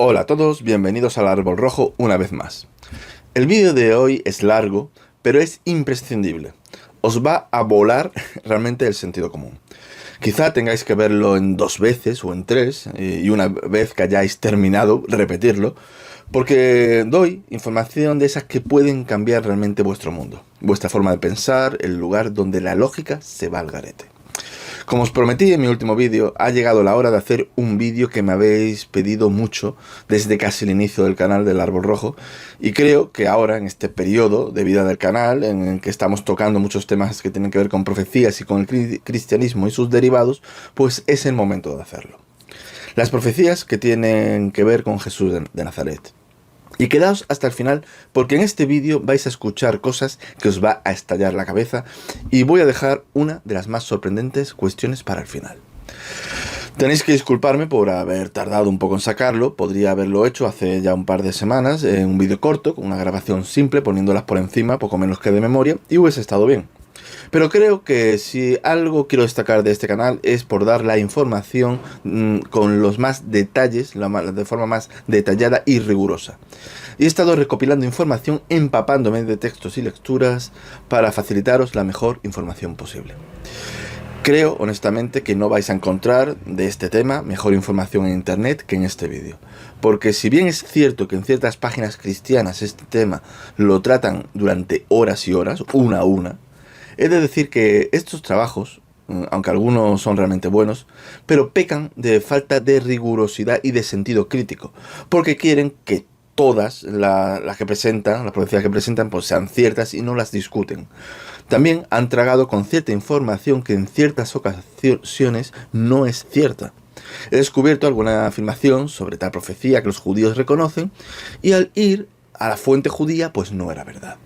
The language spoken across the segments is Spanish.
Hola a todos, bienvenidos al Árbol Rojo una vez más. El vídeo de hoy es largo, pero es imprescindible. Os va a volar realmente el sentido común. Quizá tengáis que verlo en 2 veces o en 3, y una vez que hayáis terminado, repetirlo, porque doy información de esas que pueden cambiar realmente vuestro mundo, vuestra forma de pensar, el lugar donde la lógica se va al garete. Como os prometí en mi último vídeo, ha llegado la hora de hacer un vídeo que me habéis pedido mucho desde casi el inicio del canal del Árbol Rojo, y creo que ahora, en este periodo de vida del canal, en el que estamos tocando muchos temas que tienen que ver con profecías y con el cristianismo y sus derivados, pues es el momento de hacerlo. Las profecías que tienen que ver con Jesús de Nazaret. Y quedaos hasta el final, porque en este vídeo vais a escuchar cosas que os va a estallar la cabeza, y voy a dejar una de las más sorprendentes cuestiones para el final. Tenéis que disculparme por haber tardado un poco en sacarlo. Podría haberlo hecho hace ya un par de semanas en un vídeo corto, con una grabación simple, poniéndolas por encima, poco menos que de memoria, y hubiese estado bien. Pero creo que si algo quiero destacar de este canal es por dar la información con los más detalles, de forma más detallada y rigurosa. Y he estado recopilando información, empapándome de textos y lecturas para facilitaros la mejor información posible. Creo, honestamente, que no vais a encontrar de este tema mejor información en internet que en este vídeo. Porque si bien es cierto que en ciertas páginas cristianas este tema lo tratan durante horas y horas, una a una, he de decir que estos trabajos, aunque algunos son realmente buenos, pero pecan de falta de rigurosidad y de sentido crítico, porque quieren que todas las que presentan, las profecías que presentan, pues sean ciertas y no las discuten. También han tragado con cierta información que en ciertas ocasiones no es cierta. He descubierto alguna afirmación sobre tal profecía que los judíos reconocen, y al ir a la fuente judía, pues no era verdad.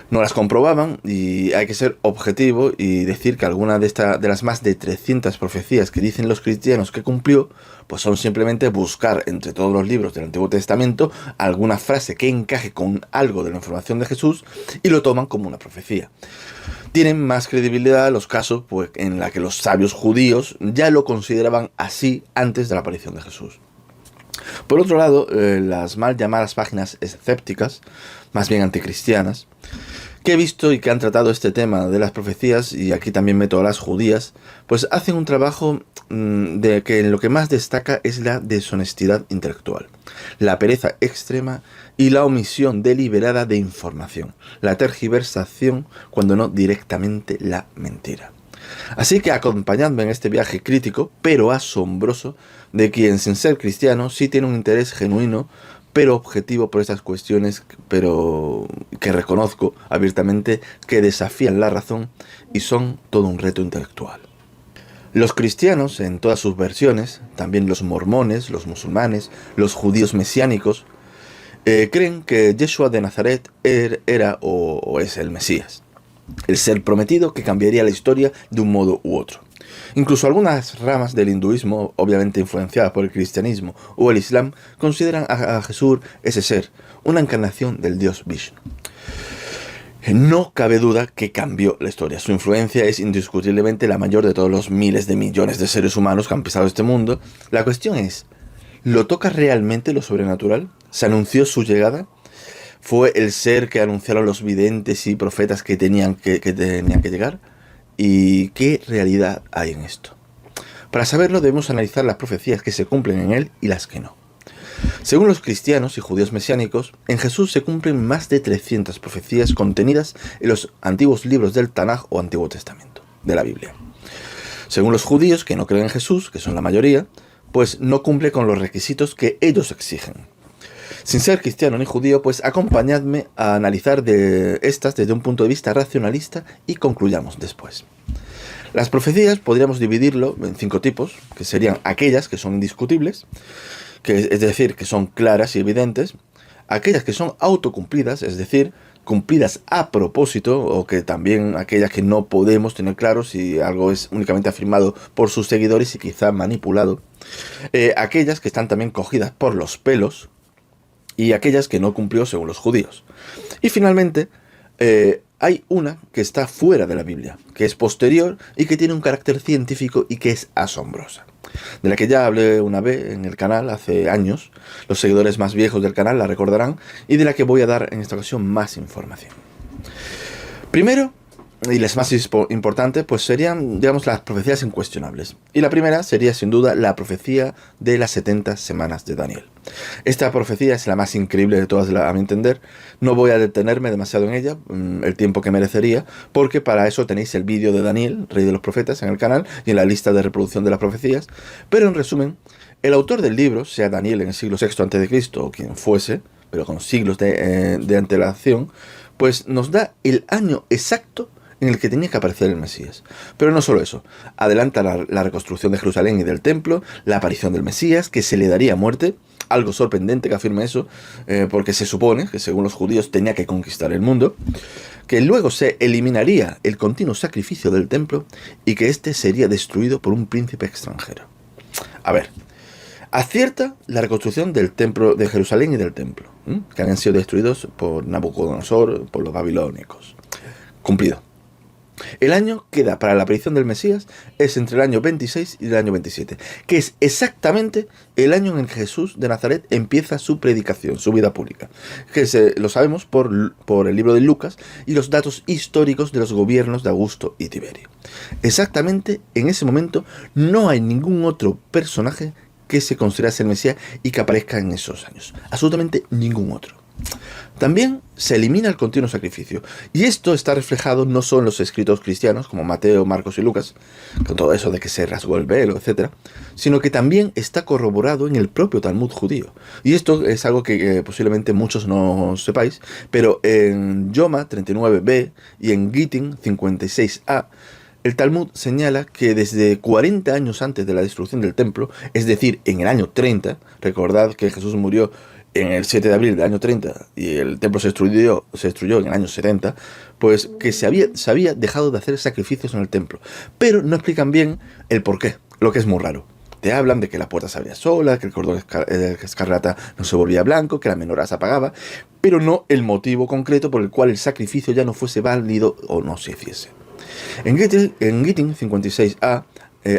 No las comprobaban, y hay que ser objetivo y decir que alguna de las más de 300 profecías que dicen los cristianos que cumplió, pues son simplemente buscar entre todos los libros del Antiguo Testamento alguna frase que encaje con algo de la información de Jesús y lo toman como una profecía. Tienen más credibilidad los casos pues, en la que los sabios judíos ya lo consideraban así antes de la aparición de Jesús. Por otro lado, las mal llamadas páginas escépticas, más bien anticristianas, que he visto y que han tratado este tema de las profecías, y aquí también meto a las judías, pues hacen un trabajo de que en lo que más destaca es la deshonestidad intelectual, la pereza extrema y la omisión deliberada de información, la tergiversación, cuando no directamente la mentira. Así que acompañadme en este viaje crítico, pero asombroso, de quien sin ser cristiano sí tiene un interés genuino, pero objetivo por estas cuestiones, pero que reconozco abiertamente que desafían la razón y son todo un reto intelectual. Los cristianos, en todas sus versiones, también los mormones, los musulmanes, los judíos mesiánicos, creen que Yeshua de Nazaret era o es el Mesías, el ser prometido que cambiaría la historia de un modo u otro. Incluso algunas ramas del hinduismo, obviamente influenciadas por el cristianismo o el islam, consideran a Jesús ese ser, una encarnación del dios Vishnu. No cabe duda que cambió la historia. Su influencia es indiscutiblemente la mayor de todos los miles de millones de seres humanos que han pisado este mundo. La cuestión es, ¿lo toca realmente lo sobrenatural? ¿Se anunció su llegada? ¿Fue el ser que anunciaron los videntes y profetas que tenían que llegar? ¿Y qué realidad hay en esto? Para saberlo debemos analizar las profecías que se cumplen en él y las que no. Según los cristianos y judíos mesiánicos, en Jesús se cumplen más de 300 profecías contenidas en los antiguos libros del Tanaj o Antiguo Testamento, de la Biblia. Según los judíos que no creen en Jesús, que son la mayoría, pues no cumple con los requisitos que ellos exigen. Sin ser cristiano ni judío, pues acompañadme a analizar de estas desde un punto de vista racionalista y concluyamos después. Las profecías podríamos dividirlo en 5 tipos, que serían aquellas que son indiscutibles, es decir, que son claras y evidentes, aquellas que son autocumplidas, es decir, cumplidas a propósito, o que también aquellas que no podemos tener claro si algo es únicamente afirmado por sus seguidores y quizá manipulado, aquellas que están también cogidas por los pelos, y aquellas que no cumplió según los judíos. Y finalmente, Hay una que está fuera de la Biblia, que es posterior y que tiene un carácter científico y que es asombrosa. De la que ya hablé una vez en el canal hace años, los seguidores más viejos del canal la recordarán, y de la que voy a dar en esta ocasión más información. Primero, y las más importantes, pues serían, digamos, las profecías incuestionables. Y la primera sería, sin duda, la profecía de las 70 semanas de Daniel. Esta profecía es la más increíble de todas, a mi entender. No voy a detenerme demasiado en ella, el tiempo que merecería, porque para eso tenéis el vídeo de Daniel, rey de los profetas, en el canal y en la lista de reproducción de las profecías. Pero en resumen, el autor del libro, sea Daniel en el siglo VI a.C. o quien fuese, pero con siglos de antelación, pues nos da el año exacto en el que tenía que aparecer el Mesías. Pero no solo eso, adelanta la reconstrucción de Jerusalén y del templo, la aparición del Mesías, que se le daría muerte, algo sorprendente que afirme eso, porque se supone que según los judíos tenía que conquistar el mundo, que luego se eliminaría el continuo sacrificio del templo y que éste sería destruido por un príncipe extranjero. A ver, acierta la reconstrucción del templo de Jerusalén y del templo, que habían sido destruidos por Nabucodonosor, por los babilónicos. Cumplido. El año que da para la aparición del Mesías es entre el año 26 y el año 27, que es exactamente el año en el que Jesús de Nazaret empieza su predicación, su vida pública, que lo sabemos por el libro de Lucas y los datos históricos de los gobiernos de Augusto y Tiberio. Exactamente en ese momento no hay ningún otro personaje que se considerase el Mesías y que aparezca en esos años, absolutamente ningún otro. También se elimina el continuo sacrificio, y esto está reflejado no solo en los escritos cristianos como Mateo, Marcos y Lucas, con todo eso de que se rasgó el velo, etc., sino que también está corroborado en el propio Talmud judío. Y esto es algo que posiblemente muchos no sepáis, pero en Yoma 39b y en Gittin 56a, el Talmud señala que desde 40 años antes de la destrucción del templo, es decir, en el año 30, recordad que Jesús murió en el 7 de abril del año 30 y el templo se destruyó en el año 70, pues que se había dejado de hacer sacrificios en el templo. Pero no explican bien el por qué, lo que es muy raro. Te hablan de que la puerta se abría sola, que el cordón escarlata no se volvía blanco, que la menorá se apagaba, pero no el motivo concreto por el cual el sacrificio ya no fuese válido o no se hiciese. En Gittin 56a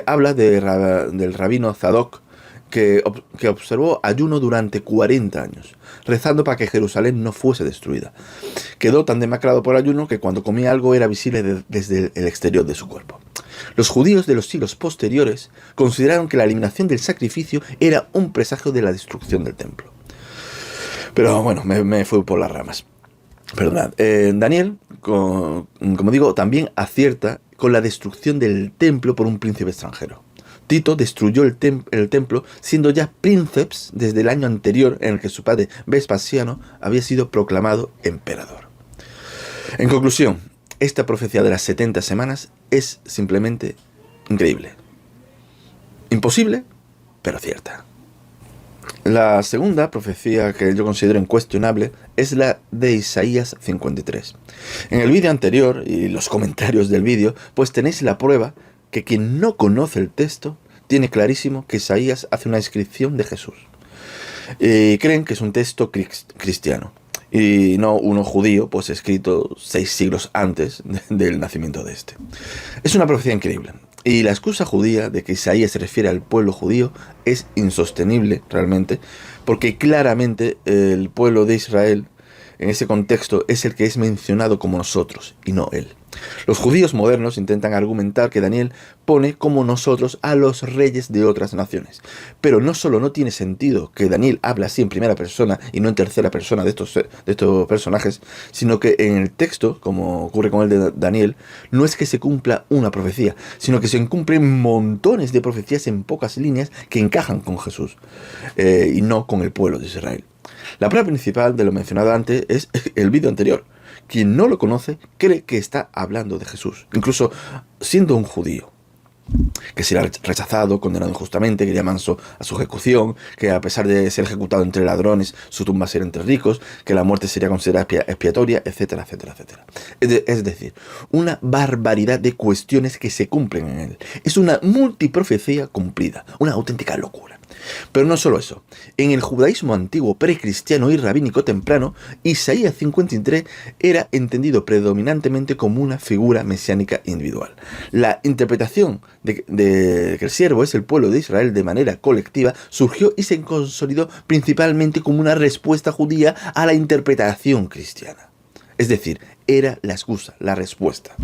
habla del rabino Zadok, que observó ayuno durante 40 años, rezando para que Jerusalén no fuese destruida. Quedó tan demacrado por ayuno que cuando comía algo era visible desde el exterior de su cuerpo. Los judíos de los siglos posteriores consideraron que la eliminación del sacrificio era un presagio de la destrucción del templo. Pero bueno, me fui por las ramas. Perdonad. Daniel, como digo, también acierta con la destrucción del templo por un príncipe extranjero. Tito destruyó el templo siendo ya princeps desde el año anterior en el que su padre Vespasiano había sido proclamado emperador. En conclusión, esta profecía de las 70 semanas es simplemente increíble. Imposible, pero cierta. La segunda profecía que yo considero incuestionable es la de Isaías 53. En el vídeo anterior y los comentarios del vídeo, pues tenéis la prueba que quien no conoce el texto tiene clarísimo que Isaías hace una descripción de Jesús. Y creen que es un texto cristiano y no uno judío, pues escrito 6 siglos antes del nacimiento de este. Es una profecía increíble. Y la excusa judía de que Isaías se refiere al pueblo judío es insostenible realmente, porque claramente el pueblo de Israel en ese contexto es el que es mencionado como nosotros y no él. Los judíos modernos intentan argumentar que Daniel pone como nosotros a los reyes de otras naciones. Pero no solo no tiene sentido que Daniel hable así en primera persona y no en tercera persona de estos personajes, sino que en el texto, como ocurre con el de Daniel, no es que se cumpla una profecía, sino que se cumplen montones de profecías en pocas líneas que encajan con Jesús y no con el pueblo de Israel. La prueba principal de lo mencionado antes es el vídeo anterior. Quien no lo conoce cree que está hablando de Jesús, incluso siendo un judío, que será rechazado, condenado injustamente, que iría manso a su ejecución, que a pesar de ser ejecutado entre ladrones, su tumba sería entre ricos, que la muerte sería considerada expiatoria, etcétera, etcétera, etcétera. Es decir, una barbaridad de cuestiones que se cumplen en él. Es una multiprofecía cumplida, una auténtica locura. Pero no solo eso. En el judaísmo antiguo, precristiano y rabínico temprano, Isaías 53 era entendido predominantemente como una figura mesiánica individual. La interpretación de que el siervo es el pueblo de Israel de manera colectiva surgió y se consolidó principalmente como una respuesta judía a la interpretación cristiana. Es decir, era la excusa, la respuesta.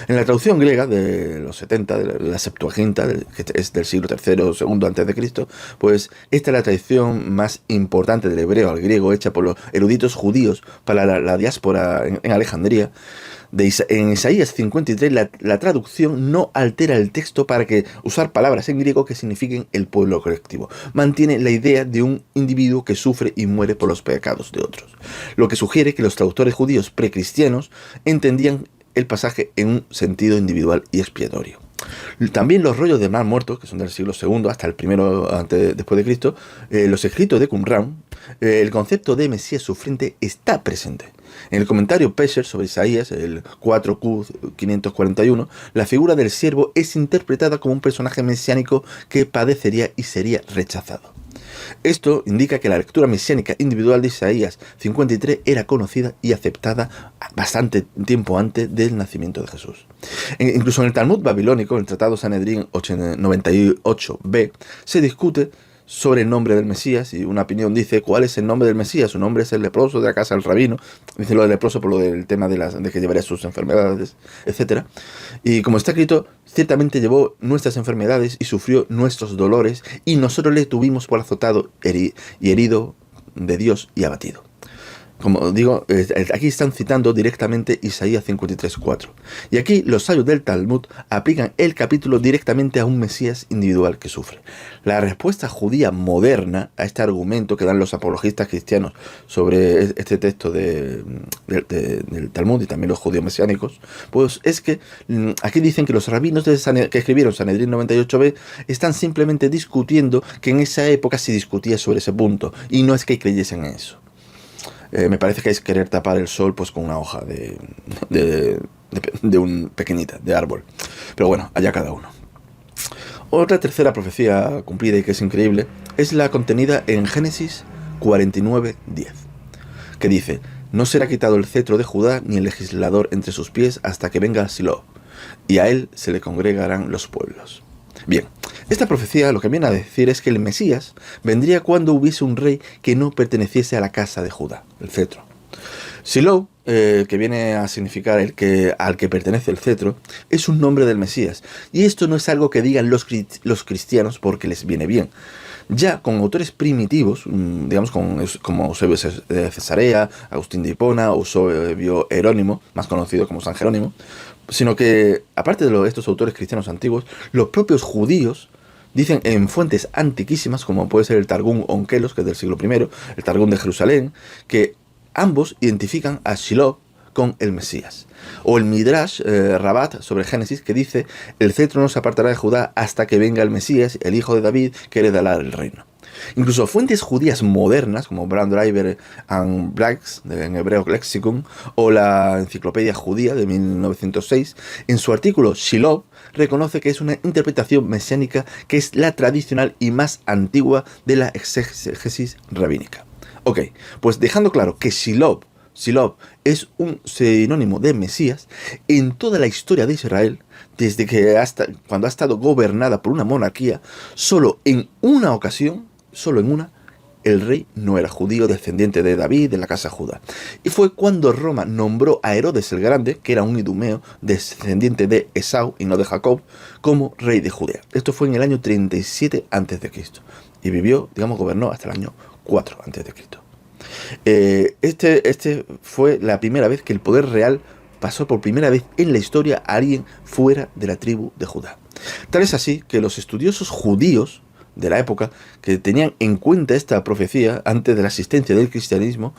En la traducción griega de los 70, de la Septuaginta, que es del siglo III o II antes de Cristo, pues esta es la traducción más importante del hebreo al griego, hecha por los eruditos judíos para la diáspora en Alejandría. En Isaías 53 la traducción no altera el texto para usar palabras en griego que signifiquen el pueblo colectivo. Mantiene la idea de un individuo que sufre y muere por los pecados de otros. Lo que sugiere que los traductores judíos precristianos entendían el pasaje en un sentido individual y expiatorio. También los rollos de Mar Muerto, que son del siglo II hasta el primero después de Cristo, los escritos de Qumran, el concepto de Mesías sufriente está presente. En el comentario Pesher sobre Isaías, el 4Q541, la figura del siervo es interpretada como un personaje mesiánico que padecería y sería rechazado. Esto indica que la lectura mesiánica individual de Isaías 53 era conocida y aceptada bastante tiempo antes del nacimiento de Jesús. Incluso en el Talmud babilónico, en el Tratado Sanedrín 98b, se discute sobre el nombre del Mesías, y una opinión dice: ¿cuál es el nombre del Mesías? Su nombre es el leproso de la casa del rabino. Dice lo del leproso por lo del tema de que llevaría sus enfermedades, etc. Y como está escrito, ciertamente llevó nuestras enfermedades y sufrió nuestros dolores, y nosotros le tuvimos por azotado y herido de Dios y abatido. Como digo, aquí están citando directamente Isaías 53:4. Y aquí los sabios del Talmud aplican el capítulo directamente a un Mesías individual que sufre. La respuesta judía moderna a este argumento que dan los apologistas cristianos sobre este texto del Talmud y también los judíos mesiánicos, pues es que aquí dicen que los rabinos que escribieron Sanedrín 98b están simplemente discutiendo que en esa época se discutía sobre ese punto, y no es que creyesen en eso. Me parece que es querer tapar el sol pues con una hoja de un pequeñita, de árbol. Pero bueno, allá cada uno. Otra tercera profecía cumplida y que es increíble es la contenida en Génesis 49:10, que dice: no será quitado el cetro de Judá ni el legislador entre sus pies hasta que venga Silo, y a él se le congregarán los pueblos. Bien, esta profecía lo que viene a decir es que el Mesías vendría cuando hubiese un rey que no perteneciese a la casa de Judá, el cetro. Silo, que viene a significar al que pertenece el cetro, es un nombre del Mesías. Y esto no es algo que digan los cristianos porque les viene bien. Ya con autores primitivos, digamos como Eusebio de Cesarea, Agustín de Hipona, Eusebio Jerónimo, más conocido como San Jerónimo, sino que, aparte de estos autores cristianos antiguos, los propios judíos dicen en fuentes antiquísimas, como puede ser el Targum Onkelos, que es del siglo I, el Targum de Jerusalén, que ambos identifican a Shiloh con el Mesías. O el Midrash Rabat sobre Génesis, que dice: el cetro no se apartará de Judá hasta que venga el Mesías, el hijo de David, que heredará el reino. Incluso fuentes judías modernas, como Brand Driver and Braggs, en Hebreo Lexicon, o la Enciclopedia Judía de 1906, en su artículo Shiloh, reconoce que es una interpretación mesiánica que es la tradicional y más antigua de la exégesis rabínica. Ok, pues dejando claro que Shiloh es un sinónimo de Mesías, en toda la historia de Israel, desde que cuando ha estado gobernada por una monarquía, solo en una ocasión, el rey no era judío, descendiente de David, de la casa de Judá. Y fue cuando Roma nombró a Herodes el Grande, que era un idumeo, descendiente de Esau y no de Jacob, como rey de Judea. Esto fue en el año 37 a.C. y gobernó hasta el año 4 a.C. Este fue la primera vez que el poder real pasó por primera vez en la historia a alguien fuera de la tribu de Judá. Tal es así que los estudiosos judíos de la época, que tenían en cuenta esta profecía antes de la existencia del cristianismo,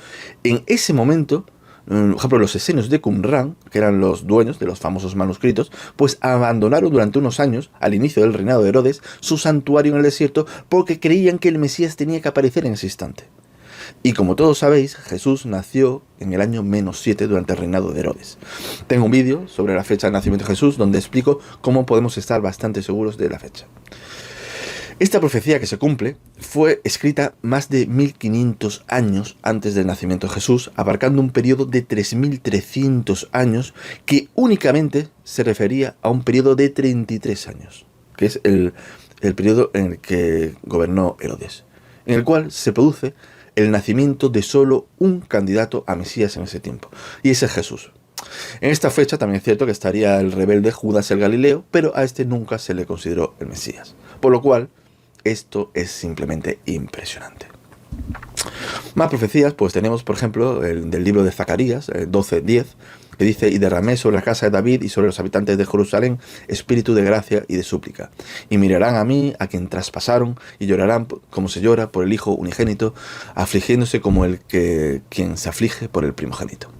en ese momento, por ejemplo, los esenios de Qumran, que eran los dueños de los famosos manuscritos, pues abandonaron durante unos años, al inicio del reinado de Herodes, su santuario en el desierto porque creían que el Mesías tenía que aparecer en ese instante. Y como todos sabéis, Jesús nació en el año -7 durante el reinado de Herodes. Tengo un vídeo sobre la fecha del nacimiento de Jesús donde explico cómo podemos estar bastante seguros de la fecha. Esta profecía que se cumple fue escrita más de 1500 años antes del nacimiento de Jesús, abarcando un periodo de 3300 años que únicamente se refería a un periodo de 33 años, que es el periodo en el que gobernó Herodes, en el cual se produce el nacimiento de solo un candidato a Mesías en ese tiempo, y ese es Jesús. En esta fecha también es cierto que estaría el rebelde Judas el Galileo, pero a este nunca se le consideró el Mesías, por lo cual esto es simplemente impresionante. Más profecías, pues tenemos, por ejemplo, el del libro de Zacarías, 12:10, que dice: y derramé sobre la casa de David y sobre los habitantes de Jerusalén espíritu de gracia y de súplica. Y mirarán a mí, a quien traspasaron, y llorarán como se llora por el hijo unigénito, afligiéndose como quien se aflige por el primogénito.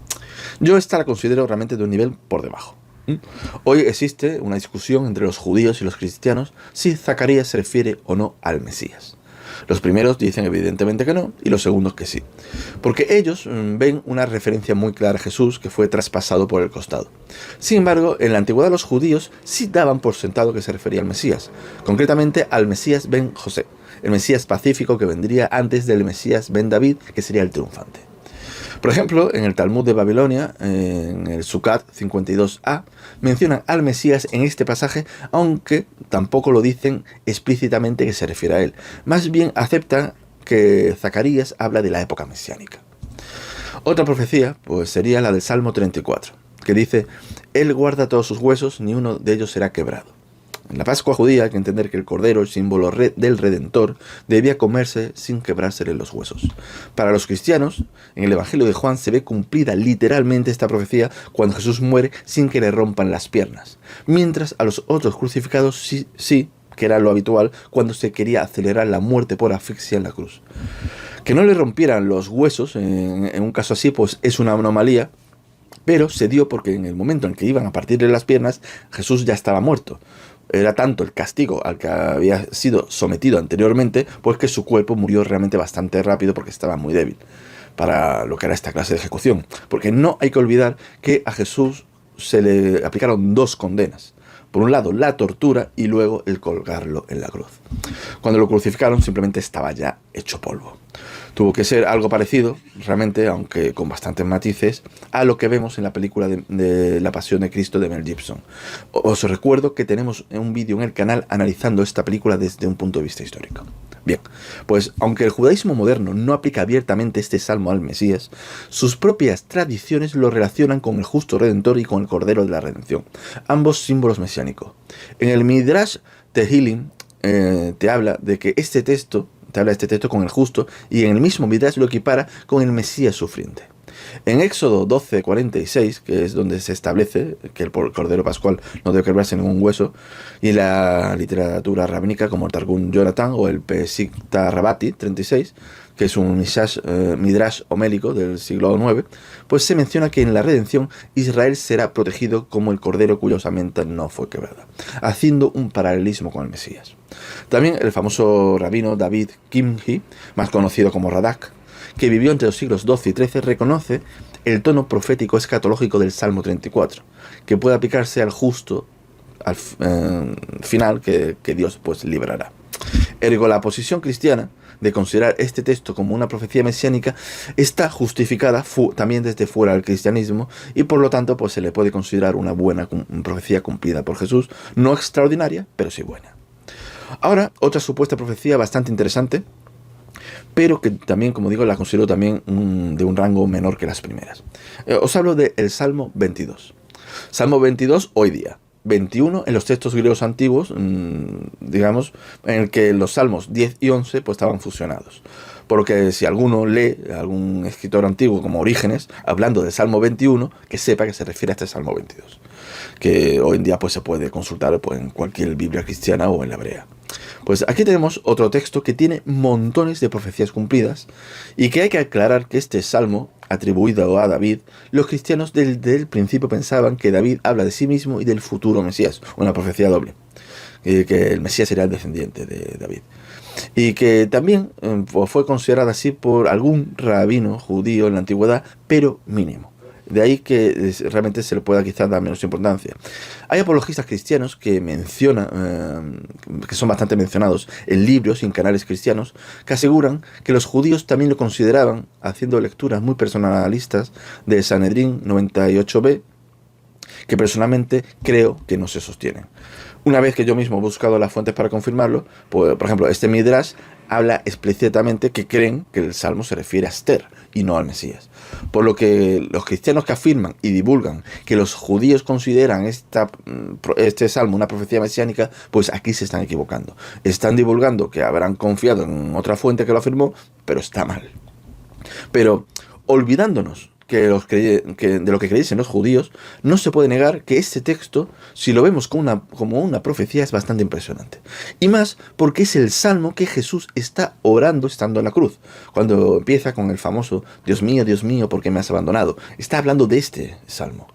Yo esta la considero realmente de un nivel por debajo. Hoy existe una discusión entre los judíos y los cristianos si Zacarías se refiere o no al Mesías. Los primeros dicen evidentemente que no, y los segundos que sí, porque ellos ven una referencia muy clara a Jesús que fue traspasado por el costado. Sin embargo, en la antigüedad los judíos sí daban por sentado que se refería al Mesías, concretamente al Mesías ben José, el Mesías pacífico que vendría antes del Mesías ben David, que sería el triunfante. Por ejemplo, en el Talmud de Babilonia, en el Sukkot 52a, mencionan al Mesías en este pasaje, aunque tampoco lo dicen explícitamente que se refiere a él. Más bien aceptan que Zacarías habla de la época mesiánica. Otra profecía, pues sería la del Salmo 34, que dice: Él guarda todos sus huesos, ni uno de ellos será quebrado. En la Pascua judía hay que entender que el cordero, el símbolo del Redentor, debía comerse sin quebrársele los huesos. Para los cristianos, en el Evangelio de Juan se ve cumplida literalmente esta profecía cuando Jesús muere sin que le rompan las piernas, mientras a los otros crucificados sí, que era lo habitual cuando se quería acelerar la muerte por asfixia en la cruz. Que no le rompieran los huesos, en un caso así, pues es una anomalía, pero se dio porque en el momento en que iban a partirle las piernas, Jesús ya estaba muerto. Era tanto el castigo al que había sido sometido anteriormente, pues que su cuerpo murió realmente bastante rápido porque estaba muy débil para lo que era esta clase de ejecución. Porque no hay que olvidar que a Jesús se le aplicaron dos condenas. Por un lado, la tortura y luego el colgarlo en la cruz. Cuando lo crucificaron simplemente estaba ya hecho polvo. Tuvo que ser algo parecido, realmente, aunque con bastantes matices, a lo que vemos en la película de La Pasión de Cristo de Mel Gibson. Os recuerdo que tenemos un vídeo en el canal analizando esta película desde un punto de vista histórico. Bien, pues aunque el judaísmo moderno no aplica abiertamente este salmo al Mesías, sus propias tradiciones lo relacionan con el justo Redentor y con el Cordero de la Redención, ambos símbolos mesiánicos. En el Midrash Tehillim te habla de que este texto con el justo, y en el mismo Midrash lo equipara con el Mesías sufriente. En Éxodo 12:46, que es donde se establece que el Cordero Pascual no debe quebrarse ningún hueso, y la literatura rabínica como el Targum Jonathan o el Pesikta Rabati 36, que es un Midrash homélico del siglo IX, pues se menciona que en la redención Israel será protegido como el cordero cuya osamenta no fue quebrada, haciendo un paralelismo con el Mesías. También el famoso rabino David Kimhi, más conocido como Radak, que vivió entre los siglos XII y XIII, reconoce el tono profético escatológico del Salmo 34, que puede aplicarse al justo al final que Dios pues librará. Ergo, la posición cristiana de considerar este texto como una profecía mesiánica está justificada también desde fuera del cristianismo, y por lo tanto pues se le puede considerar una buena profecía cumplida por Jesús, no extraordinaria, pero sí buena. Ahora, otra supuesta profecía bastante interesante, pero que también, como digo, la considero también de un rango menor que las primeras. Os hablo del Salmo 22. Salmo 22 hoy día. 21 en los textos griegos antiguos, digamos, en el que los salmos 10 y 11 pues estaban fusionados. Por lo que si alguno lee algún escritor antiguo como Orígenes, hablando del Salmo 21, que sepa que se refiere a este Salmo 22, que hoy en día pues se puede consultar pues, en cualquier Biblia cristiana o en la hebrea. Pues aquí tenemos otro texto que tiene montones de profecías cumplidas, y que hay que aclarar que este salmo, atribuido a David, los cristianos desde el principio pensaban que David habla de sí mismo y del futuro Mesías, una profecía doble, que el Mesías sería el descendiente de David. Y que también fue considerada así por algún rabino judío en la antigüedad, pero mínimo. De ahí que realmente se le pueda quizás dar menos importancia. Hay apologistas cristianos que mencionan, que son bastante mencionados en libros y en canales cristianos, que aseguran que los judíos también lo consideraban, haciendo lecturas muy personalistas de Sanedrín 98b, que personalmente creo que no se sostienen. Una vez que yo mismo he buscado las fuentes para confirmarlo, pues, por ejemplo, este Midrash habla explícitamente que creen que el Salmo se refiere a Esther y no al Mesías. Por lo que los cristianos que afirman y divulgan que los judíos consideran este Salmo una profecía mesiánica, pues aquí se están equivocando. Están divulgando que habrán confiado en otra fuente que lo afirmó, pero está mal. Pero olvidándonos de lo que creyesen los judíos, no se puede negar que este texto, si lo vemos como una profecía, es bastante impresionante. Y más porque es el salmo que Jesús está orando estando en la cruz, cuando empieza con el famoso Dios mío, ¿por qué me has abandonado? Está hablando de este salmo.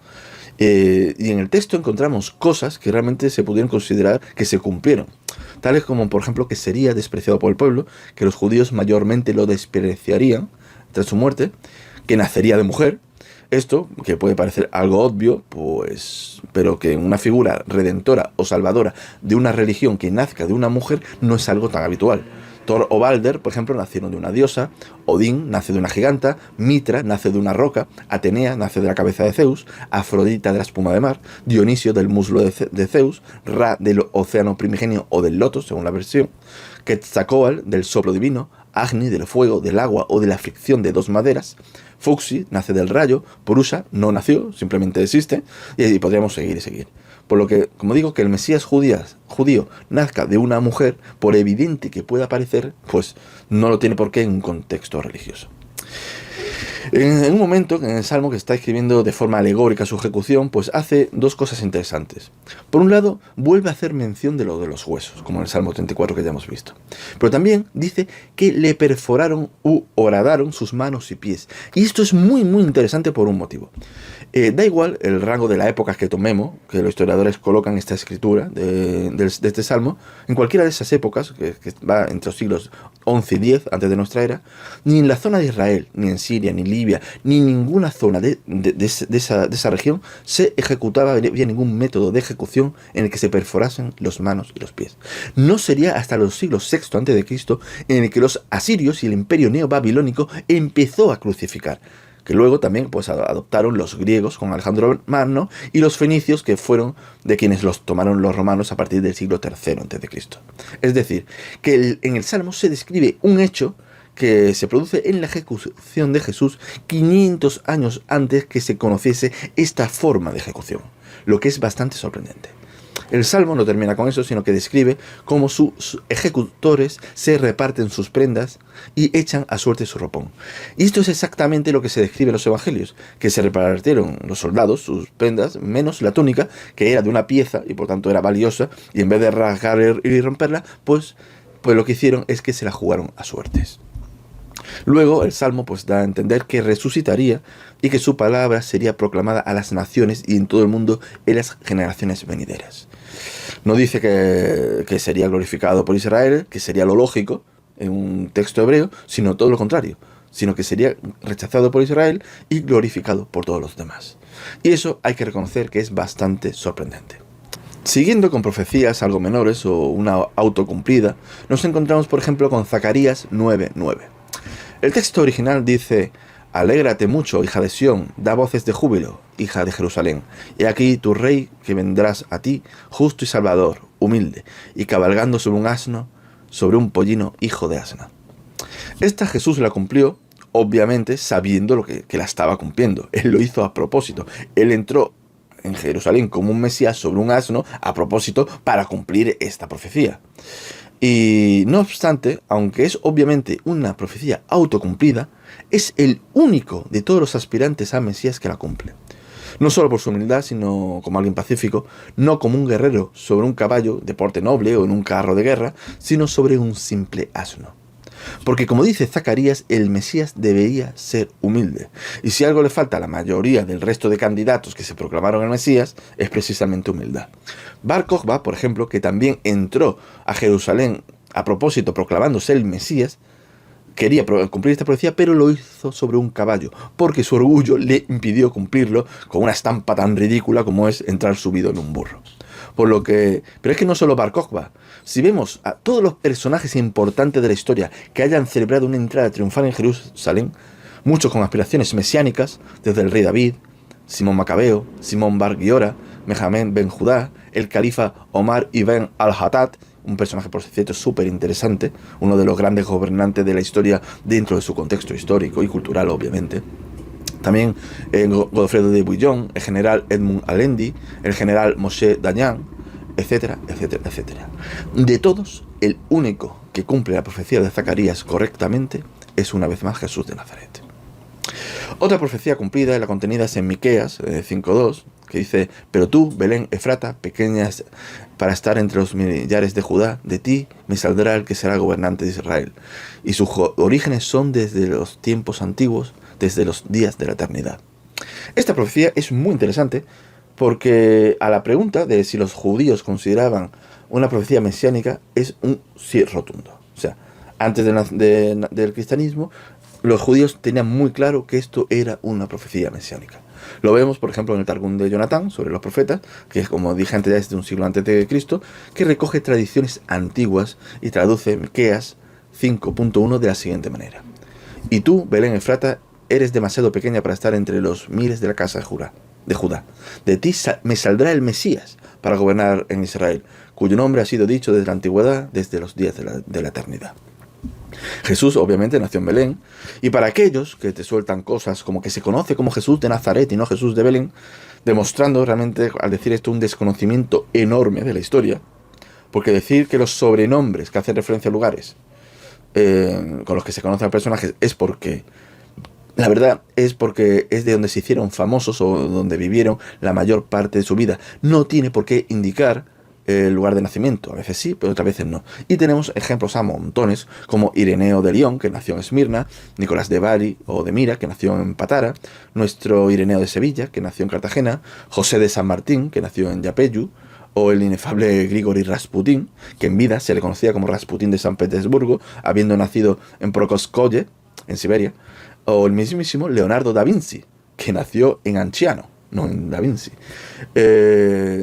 Y en el texto encontramos cosas que realmente se pudieron considerar que se cumplieron, tales como, por ejemplo, que sería despreciado por el pueblo, que los judíos mayormente lo despreciarían tras su muerte, que nacería de mujer. Esto, que puede parecer algo obvio, pues, pero que una figura redentora o salvadora de una religión que nazca de una mujer no es algo tan habitual. Thor o Balder, por ejemplo, nacieron de una diosa, Odín nace de una giganta, Mitra nace de una roca, Atenea nace de la cabeza de Zeus, Afrodita de la espuma de mar, Dionisio del muslo de Zeus, Ra del océano primigenio o del loto, según la versión, Quetzalcóatl del soplo divino, Agni del fuego, del agua o de la fricción de dos maderas, Fuxi nace del rayo, Purusha no nació, simplemente existe, y podríamos seguir y seguir. Por lo que, como digo, que el Mesías judío nazca de una mujer, por evidente que pueda parecer, pues no lo tiene por qué en un contexto religioso. En un momento, en el Salmo que está escribiendo de forma alegórica su ejecución, pues hace dos cosas interesantes. Por un lado, vuelve a hacer mención de lo de los huesos, como en el Salmo 34 que ya hemos visto. Pero también dice que le perforaron u horadaron sus manos y pies. Y esto es muy, muy interesante por un motivo. Da igual el rango de la época que tomemos, que los historiadores colocan esta escritura de este Salmo, en cualquiera de esas épocas, que va entre los siglos 11 y 10 antes de nuestra era, ni en la zona de Israel, ni en Siria, ni Libia, ni en ninguna zona de esa región se ejecutaba, había ningún método de ejecución en el que se perforasen las manos y los pies. No sería hasta los siglos VI antes de Cristo en el que los asirios y el imperio neobabilónico empezó a crucificar, que luego también pues adoptaron los griegos con Alejandro Magno y los fenicios, que fueron de quienes los tomaron los romanos a partir del siglo III a.C. Es decir, que en el Salmo se describe un hecho que se produce en la ejecución de Jesús 500 años antes que se conociese esta forma de ejecución, lo que es bastante sorprendente. El Salmo no termina con eso, sino que describe cómo sus ejecutores se reparten sus prendas y echan a suerte su ropón. Y esto es exactamente lo que se describe en los evangelios, que se repartieron los soldados sus prendas, menos la túnica, que era de una pieza y por tanto era valiosa, y en vez de rasgar y romperla, pues lo que hicieron es que se la jugaron a suertes. Luego el Salmo pues da a entender que resucitaría y que su palabra sería proclamada a las naciones y en todo el mundo en las generaciones venideras. No dice que sería glorificado por Israel, que sería lo lógico en un texto hebreo, sino todo lo contrario, sino que sería rechazado por Israel y glorificado por todos los demás. Y eso hay que reconocer que es bastante sorprendente. Siguiendo con profecías algo menores o una autocumplida, nos encontramos por ejemplo con Zacarías 9:9. El texto original dice: Alégrate mucho, hija de Sión, da voces de júbilo, hija de Jerusalén. He aquí tu rey que vendrás a ti, justo y salvador, humilde, y cabalgando sobre un asno, sobre un pollino, hijo de asna. Esta Jesús la cumplió, obviamente sabiendo que la estaba cumpliendo. Él lo hizo a propósito. Él entró en Jerusalén como un Mesías sobre un asno a propósito para cumplir esta profecía. Y no obstante, aunque es obviamente una profecía autocumplida, es el único de todos los aspirantes a Mesías que la cumple. No solo por su humildad, sino como alguien pacífico, no como un guerrero sobre un caballo de porte noble o en un carro de guerra, sino sobre un simple asno. Porque como dice Zacarías, el Mesías debería ser humilde. Y si algo le falta a la mayoría del resto de candidatos que se proclamaron el Mesías, es precisamente humildad. Bar Kokhba, por ejemplo, que también entró a Jerusalén a propósito proclamándose el Mesías, quería cumplir esta profecía, pero lo hizo sobre un caballo, porque su orgullo le impidió cumplirlo con una estampa tan ridícula como es entrar subido en un burro. Pero es que no solo Bar Kokhba. Si vemos a todos los personajes importantes de la historia que hayan celebrado una entrada triunfal en Jerusalén, muchos con aspiraciones mesiánicas, desde el rey David, Simón Macabeo, Simón Bar Giora, Mehamed Ben Judá, el califa Omar ibn al-Haddad, un personaje por cierto súper interesante, uno de los grandes gobernantes de la historia dentro de su contexto histórico y cultural, obviamente. También Godofredo de Bouillon, el general Edmund Alendi, el general Moshe Dayan, etcétera, etcétera, etcétera. De todos, el único que cumple la profecía de Zacarías correctamente es una vez más Jesús de Nazaret. Otra profecía cumplida, la contenida es en Miqueas 5.2, que dice: pero tú, Belén Efrata, pequeña para estar entre los millares de Judá, de ti me saldrá el que será gobernante de Israel. Y sus orígenes son desde los tiempos antiguos, desde los días de la eternidad. Esta profecía es muy interesante porque a la pregunta de si los judíos consideraban una profecía mesiánica es un sí rotundo. O sea, antes del cristianismo, los judíos tenían muy claro que esto era una profecía mesiánica. Lo vemos, por ejemplo, en el Targum de Jonatán sobre los profetas, que es, como dije antes, ya desde un siglo antes de Cristo, que recoge tradiciones antiguas y traduce Miqueas 5.1 de la siguiente manera: y tú, Belén Efrata, eres demasiado pequeña para estar entre los miles de la casa de Judá. De ti me saldrá el Mesías para gobernar en Israel, cuyo nombre ha sido dicho desde la antigüedad, desde los días de la eternidad. Jesús obviamente nació en Belén, y para aquellos que te sueltan cosas como que se conoce como Jesús de Nazaret y no Jesús de Belén, demostrando realmente al decir esto un desconocimiento enorme de la historia, porque decir que los sobrenombres que hacen referencia a lugares con los que se conocen a personajes es porque, la verdad, es porque es de donde se hicieron famosos o donde vivieron la mayor parte de su vida. No tiene por qué indicar el lugar de nacimiento. A veces sí, pero otras veces no. Y tenemos ejemplos a montones, como Ireneo de León, que nació en Esmirna, Nicolás de Bari o de Mira, que nació en Patara, nuestro Ireneo de Sevilla, que nació en Cartagena, José de San Martín, que nació en Yapeyú, o el inefable Grigori Rasputín, que en vida se le conocía como Rasputín de San Petersburgo, habiendo nacido en Prokoskoye, en Siberia, o el mismísimo Leonardo da Vinci, que nació en Anciano, no en Da Vinci.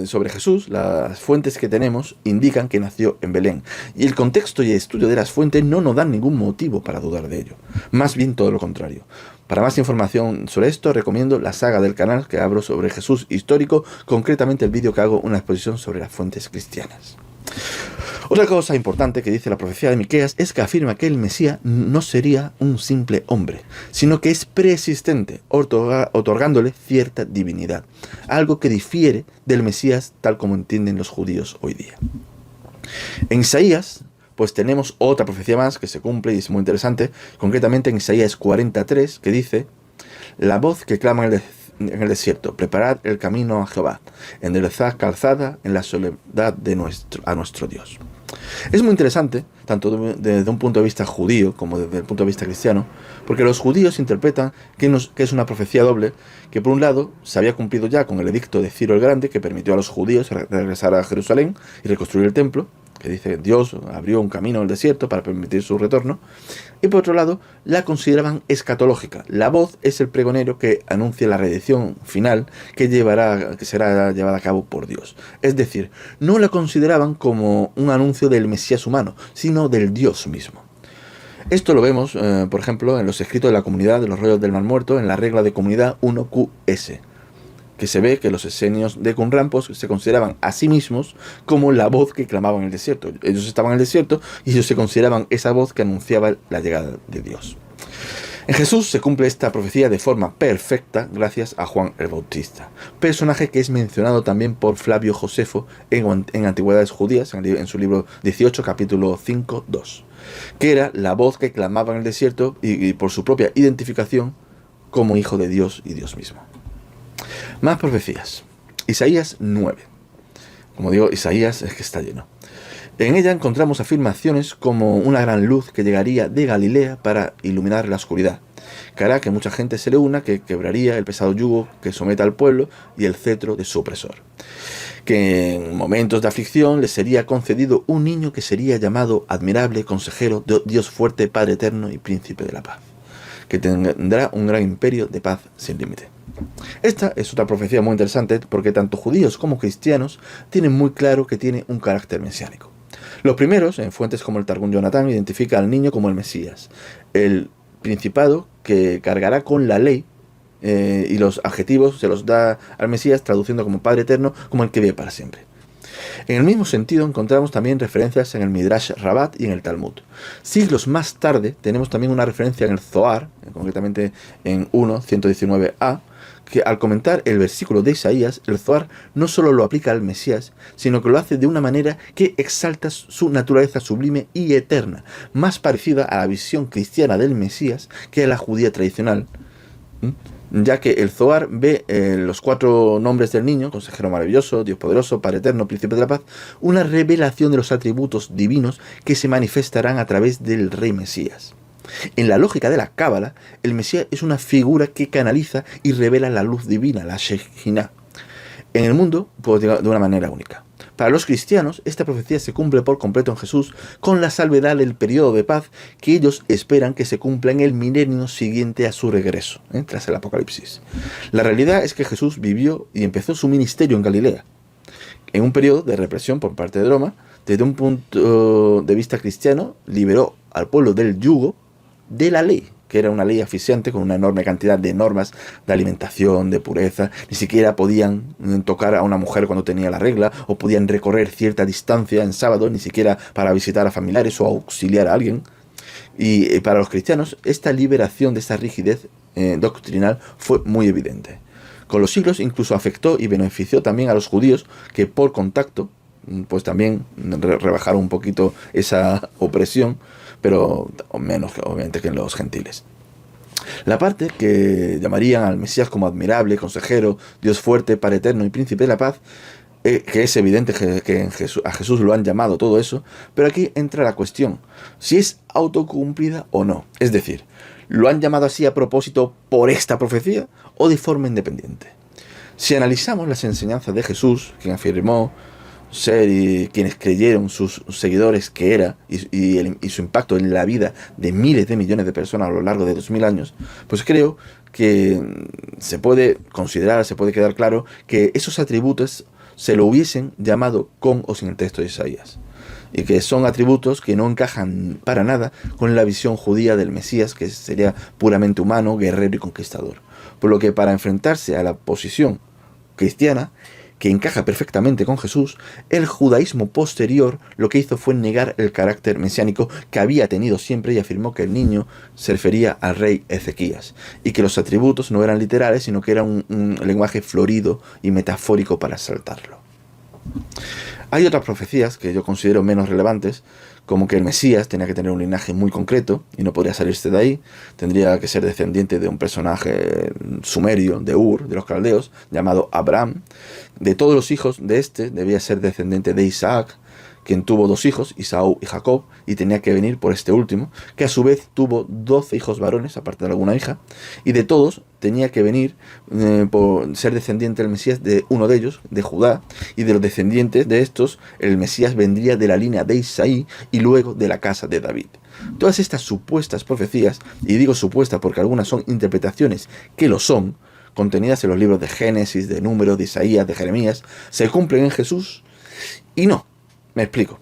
Sobre Jesús, las fuentes que tenemos indican que nació en Belén, y el contexto y el estudio de las fuentes no nos dan ningún motivo para dudar de ello, más bien todo lo contrario. Para más información sobre esto, recomiendo la saga del canal que abro sobre Jesús histórico, concretamente el vídeo que hago una exposición sobre las fuentes cristianas. Otra cosa importante que dice la profecía de Miqueas es que afirma que el Mesías no sería un simple hombre, sino que es preexistente, otorgándole cierta divinidad, algo que difiere del Mesías tal como entienden los judíos hoy día. En Isaías, pues tenemos otra profecía más que se cumple y es muy interesante, concretamente en Isaías 43, que dice: la voz que clama en el desierto, preparad el camino a Jehová, enderezad calzada en la soledad a nuestro Dios. Es muy interesante, tanto desde un punto de vista judío como desde el punto de vista cristiano, porque los judíos interpretan que es una profecía doble, que por un lado se había cumplido ya con el edicto de Ciro el Grande, que permitió a los judíos regresar a Jerusalén y reconstruir el templo, que dice Dios abrió un camino en el desierto para permitir su retorno, y por otro lado la consideraban escatológica. La voz es el pregonero que anuncia la redención final que será llevada a cabo por Dios. Es decir, no la consideraban como un anuncio del Mesías humano, sino del Dios mismo. Esto lo vemos, por ejemplo, en los escritos de la comunidad de los rollos del Mar Muerto, en la regla de comunidad 1QS, que se ve que los esenios de Qumran pues, se consideraban a sí mismos como la voz que clamaba en el desierto. Ellos estaban en el desierto y ellos se consideraban esa voz que anunciaba la llegada de Dios. En Jesús se cumple esta profecía de forma perfecta gracias a Juan el Bautista, personaje que es mencionado también por Flavio Josefo en Antigüedades Judías, en su libro 18, capítulo 5, 2, que era la voz que clamaba en el desierto y por su propia identificación como hijo de Dios y Dios mismo. Más profecías. Isaías 9. Como digo, Isaías es que está lleno. En ella encontramos afirmaciones como una gran luz que llegaría de Galilea para iluminar la oscuridad, que hará que mucha gente se le una, que quebraría el pesado yugo que somete al pueblo y el cetro de su opresor. que en momentos de aflicción les sería concedido un niño que sería llamado admirable, consejero, Dios fuerte, Padre eterno y príncipe de la paz, que tendrá un gran imperio de paz sin límite. Esta es otra profecía muy interesante porque tanto judíos como cristianos tienen muy claro que tiene un carácter mesiánico. Los primeros, en fuentes como el Targum Yonatán, identifica al niño como el Mesías, el principado que cargará con la ley, y los adjetivos se los da al Mesías traduciendo como Padre eterno, como el que vive para siempre. En el mismo sentido encontramos también referencias en el Midrash Rabat y en el Talmud. Siglos más tarde tenemos también una referencia en el Zohar, concretamente en 1:119a, que al comentar el versículo de Isaías, el Zohar no solo lo aplica al Mesías, sino que lo hace de una manera que exalta su naturaleza sublime y eterna, más parecida a la visión cristiana del Mesías que a la judía tradicional, ya que el Zohar ve los 4 nombres del niño, consejero maravilloso, Dios poderoso, Padre eterno, príncipe de la paz, una revelación de los atributos divinos que se manifestarán a través del rey Mesías. En la lógica de la Cábala, el Mesías es una figura que canaliza y revela la luz divina, la Shekhinah, en el mundo de una manera única. Para los cristianos, esta profecía se cumple por completo en Jesús, con la salvedad del periodo de paz que ellos esperan que se cumpla en el milenio siguiente a su regreso, tras el Apocalipsis. La realidad es que Jesús vivió y empezó su ministerio en Galilea, en un periodo de represión por parte de Roma. Desde un punto de vista cristiano, liberó al pueblo del yugo de la ley, que era una ley asfixiante con una enorme cantidad de normas de alimentación, de pureza. Ni siquiera podían tocar a una mujer cuando tenía la regla, o podían recorrer cierta distancia en sábado, ni siquiera para visitar a familiares o auxiliar a alguien. Y para los cristianos, esta liberación de esta rigidez doctrinal fue muy evidente. Con los siglos incluso afectó y benefició también a los judíos, que por contacto pues también rebajaron un poquito esa opresión, pero menos obviamente que en los gentiles. La parte que llamarían al Mesías como admirable, consejero, Dios fuerte, Padre eterno y príncipe de la paz, que es evidente que a Jesús lo han llamado todo eso, pero aquí entra la cuestión, si es autocumplida o no. Es decir, ¿lo han llamado así a propósito por esta profecía o de forma independiente? Si analizamos las enseñanzas de Jesús, quien afirmó ser y quienes creyeron, sus seguidores que era, y su impacto en la vida de miles de millones de personas a lo largo de 2000 años, pues creo que se puede considerar, se puede quedar claro que esos atributos se lo hubiesen llamado con o sin el texto de Isaías, y que son atributos que no encajan para nada con la visión judía del Mesías, que sería puramente humano, guerrero y conquistador. Por lo que para enfrentarse a la posición cristiana, que encaja perfectamente con Jesús, el judaísmo posterior lo que hizo fue negar el carácter mesiánico que había tenido siempre y afirmó que el niño se refería al rey Ezequías y que los atributos no eran literales, sino que era un lenguaje florido y metafórico para exaltarlo. Hay otras profecías que yo considero menos relevantes, como que el Mesías tenía que tener un linaje muy concreto y no podría salirse de ahí. Tendría que ser descendiente de un personaje sumerio, de Ur, de los caldeos, llamado Abraham. De todos los hijos de este debía ser descendiente de Isaac, quien tuvo 2 hijos, Esaú y Jacob, y tenía que venir por este último, que a su vez tuvo 12 hijos varones, aparte de alguna hija, y de todos tenía que venir por ser descendiente del Mesías de uno de ellos, de Judá, y de los descendientes de estos, el Mesías vendría de la línea de Isaí y luego de la casa de David. Todas estas supuestas profecías, y digo supuestas porque algunas son interpretaciones que lo son, contenidas en los libros de Génesis, de Números, de Isaías, de Jeremías, se cumplen en Jesús y no. Me explico.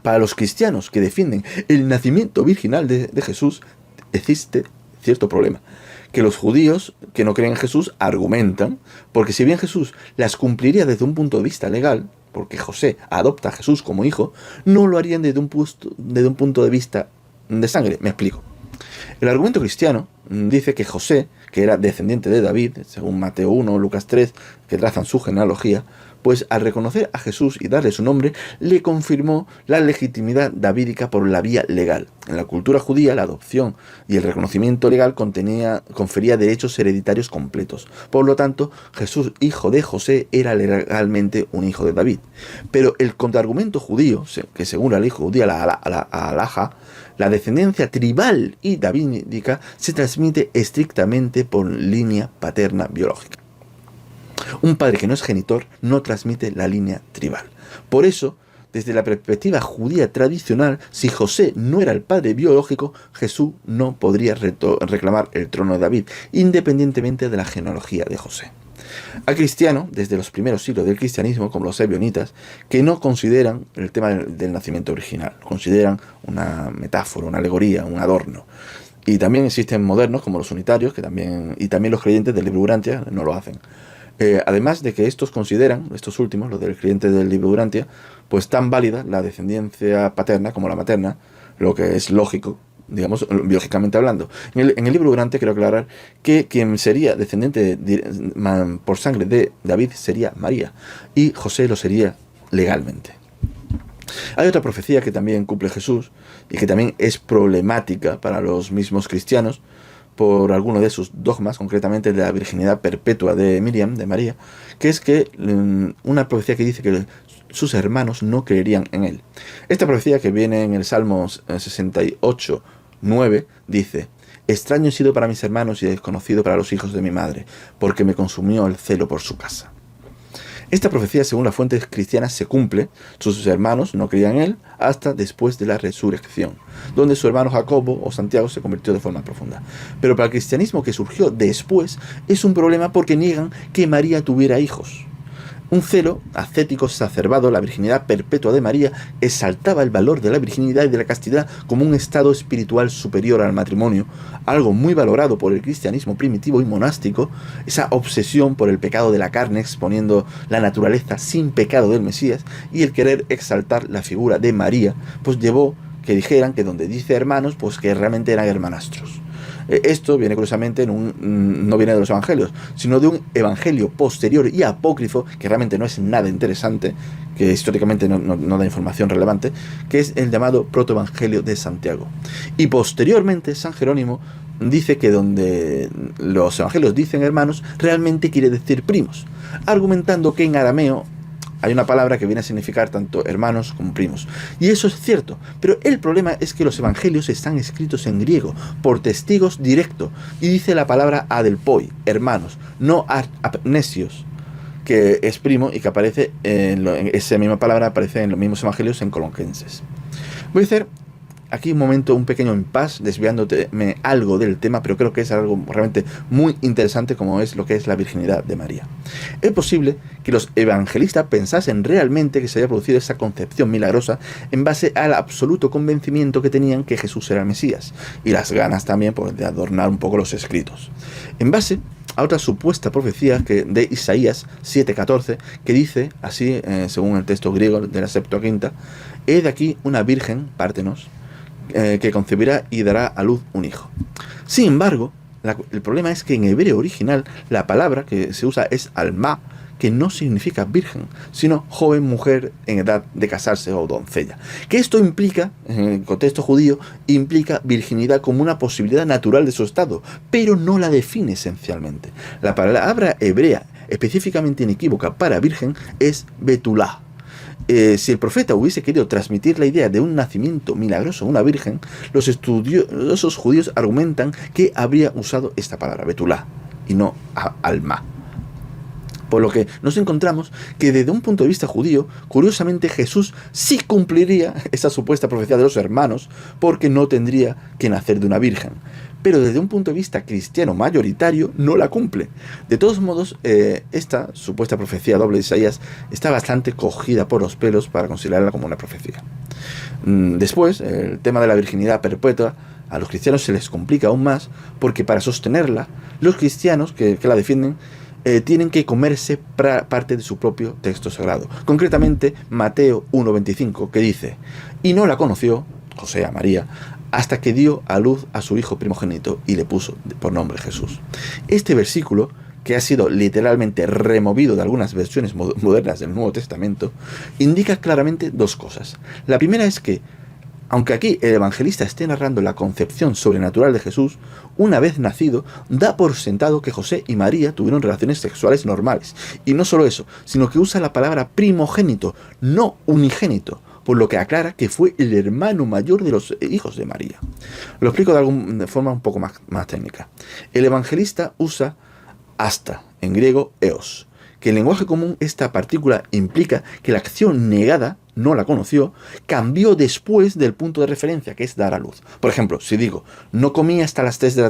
Para los cristianos que defienden el nacimiento virginal de Jesús, existe cierto problema. Que los judíos que no creen en Jesús argumentan, porque si bien Jesús las cumpliría desde un punto de vista legal, porque José adopta a Jesús como hijo, no lo harían desde un punto de vista de sangre. Me explico. El argumento cristiano dice que José, que era descendiente de David, según Mateo 1, Lucas 3, que trazan su genealogía, pues al reconocer a Jesús y darle su nombre, le confirmó la legitimidad davídica por la vía legal. En la cultura judía, la adopción y el reconocimiento legal confería derechos hereditarios completos. Por lo tanto, Jesús, hijo de José, era legalmente un hijo de David. Pero el contraargumento judío, que según la ley judía, la halajá, la descendencia tribal y davídica se transmite estrictamente por línea paterna biológica. Un padre que no es genitor no transmite la línea tribal. Por eso, desde la perspectiva judía tradicional, si José no era el padre biológico, Jesús no podría reclamar el trono de David, independientemente de la genealogía de José. Hay cristianos, desde los primeros siglos del cristianismo, como los ebionitas, que no consideran el tema del nacimiento original, consideran una metáfora, una alegoría, un adorno. Y también existen modernos, como los unitarios, y también los creyentes del libro Urantia no lo hacen. Además de que estos consideran, estos últimos, los del creyente del libro Urantia, pues tan válida la descendencia paterna como la materna, lo que es lógico, digamos, biológicamente hablando. En el libro Urantia quiero aclarar que quien sería descendiente por sangre de David sería María, y José lo sería legalmente. Hay otra profecía que también cumple Jesús y que también es problemática para los mismos cristianos por alguno de sus dogmas, concretamente de la virginidad perpetua de Miriam, de María, que es que una profecía que dice que sus hermanos no creerían en él. Esta profecía, que viene en el Salmo 68, 9, dice: extraño he sido para mis hermanos y desconocido para los hijos de mi madre, porque me consumió el celo por su casa. Esta profecía, según las fuentes cristianas, se cumple. Sus hermanos no creían en él hasta después de la resurrección, donde su hermano Jacobo o Santiago se convirtió de forma profunda. Pero para el cristianismo que surgió después es un problema porque niegan que María tuviera hijos. Un celo ascético exacerbado, la virginidad perpetua de María, exaltaba el valor de la virginidad y de la castidad como un estado espiritual superior al matrimonio, algo muy valorado por el cristianismo primitivo y monástico. Esa obsesión por el pecado de la carne, exponiendo la naturaleza sin pecado del Mesías, y el querer exaltar la figura de María, pues llevó que dijeran que donde dice hermanos, pues que realmente eran hermanastros. Esto viene curiosamente no viene de los evangelios, sino de un evangelio posterior y apócrifo, que realmente no es nada interesante, que históricamente no da información relevante, que es el llamado protoevangelio de Santiago. Y posteriormente San Jerónimo dice que donde los evangelios dicen hermanos, realmente quiere decir primos, argumentando que en arameo hay una palabra que viene a significar tanto hermanos como primos. Y eso es cierto, pero el problema es que los evangelios están escritos en griego, por testigos directos, y dice la palabra adelpoi, hermanos, no apnesios, que es primo y que aparece esa misma palabra aparece en los mismos evangelios en Colosenses. Voy a hacer aquí un pequeño impasse, desviándome algo del tema, pero creo que es algo realmente muy interesante, como es lo que es la virginidad de María. Es posible que los evangelistas pensasen realmente que se había producido esa concepción milagrosa en base al absoluto convencimiento que tenían que Jesús era el Mesías, y las ganas también de adornar un poco los escritos. En base a otra supuesta profecía de Isaías 7:14, que dice así, según el texto griego de la Septuaginta: he de aquí una virgen, pártenos, que concebirá y dará a luz un hijo. Sin embargo, el problema es que en hebreo original la palabra que se usa es alma, que no significa virgen, sino joven mujer en edad de casarse o doncella. Que esto implica, en el contexto judío, implica virginidad como una posibilidad natural de su estado, pero no la define esencialmente. La palabra hebrea específicamente inequívoca para virgen es betulá. Si el profeta hubiese querido transmitir la idea de un nacimiento milagroso a una virgen, los estudiosos judíos argumentan que habría usado esta palabra, betulá, y no alma. Por lo que nos encontramos que desde un punto de vista judío, curiosamente Jesús sí cumpliría esa supuesta profecía de los hermanos, porque no tendría que nacer de una virgen. Pero desde un punto de vista cristiano mayoritario no la cumple. De todos modos, esta supuesta profecía doble de Isaías está bastante cogida por los pelos para considerarla como una profecía. Después, el tema de la virginidad perpetua a los cristianos se les complica aún más, porque para sostenerla, los cristianos que la defienden tienen que comerse parte de su propio texto sagrado. Concretamente, Mateo 1:25, que dice: y no la conoció, José a María, hasta que dio a luz a su hijo primogénito y le puso por nombre Jesús. Este versículo, que ha sido literalmente removido de algunas versiones modernas del Nuevo Testamento, indica claramente dos cosas. La primera es que, aunque aquí el evangelista esté narrando la concepción sobrenatural de Jesús, una vez nacido, da por sentado que José y María tuvieron relaciones sexuales normales. Y no solo eso, sino que usa la palabra primogénito, no unigénito, por lo que aclara que fue el hermano mayor de los hijos de María. Lo explico de forma un poco más técnica. El evangelista usa hasta, en griego eos, que en lenguaje común esta partícula implica que la acción negada, no la conoció, cambió después del punto de referencia, que es dar a luz. Por ejemplo, si digo, no comí hasta las 3 de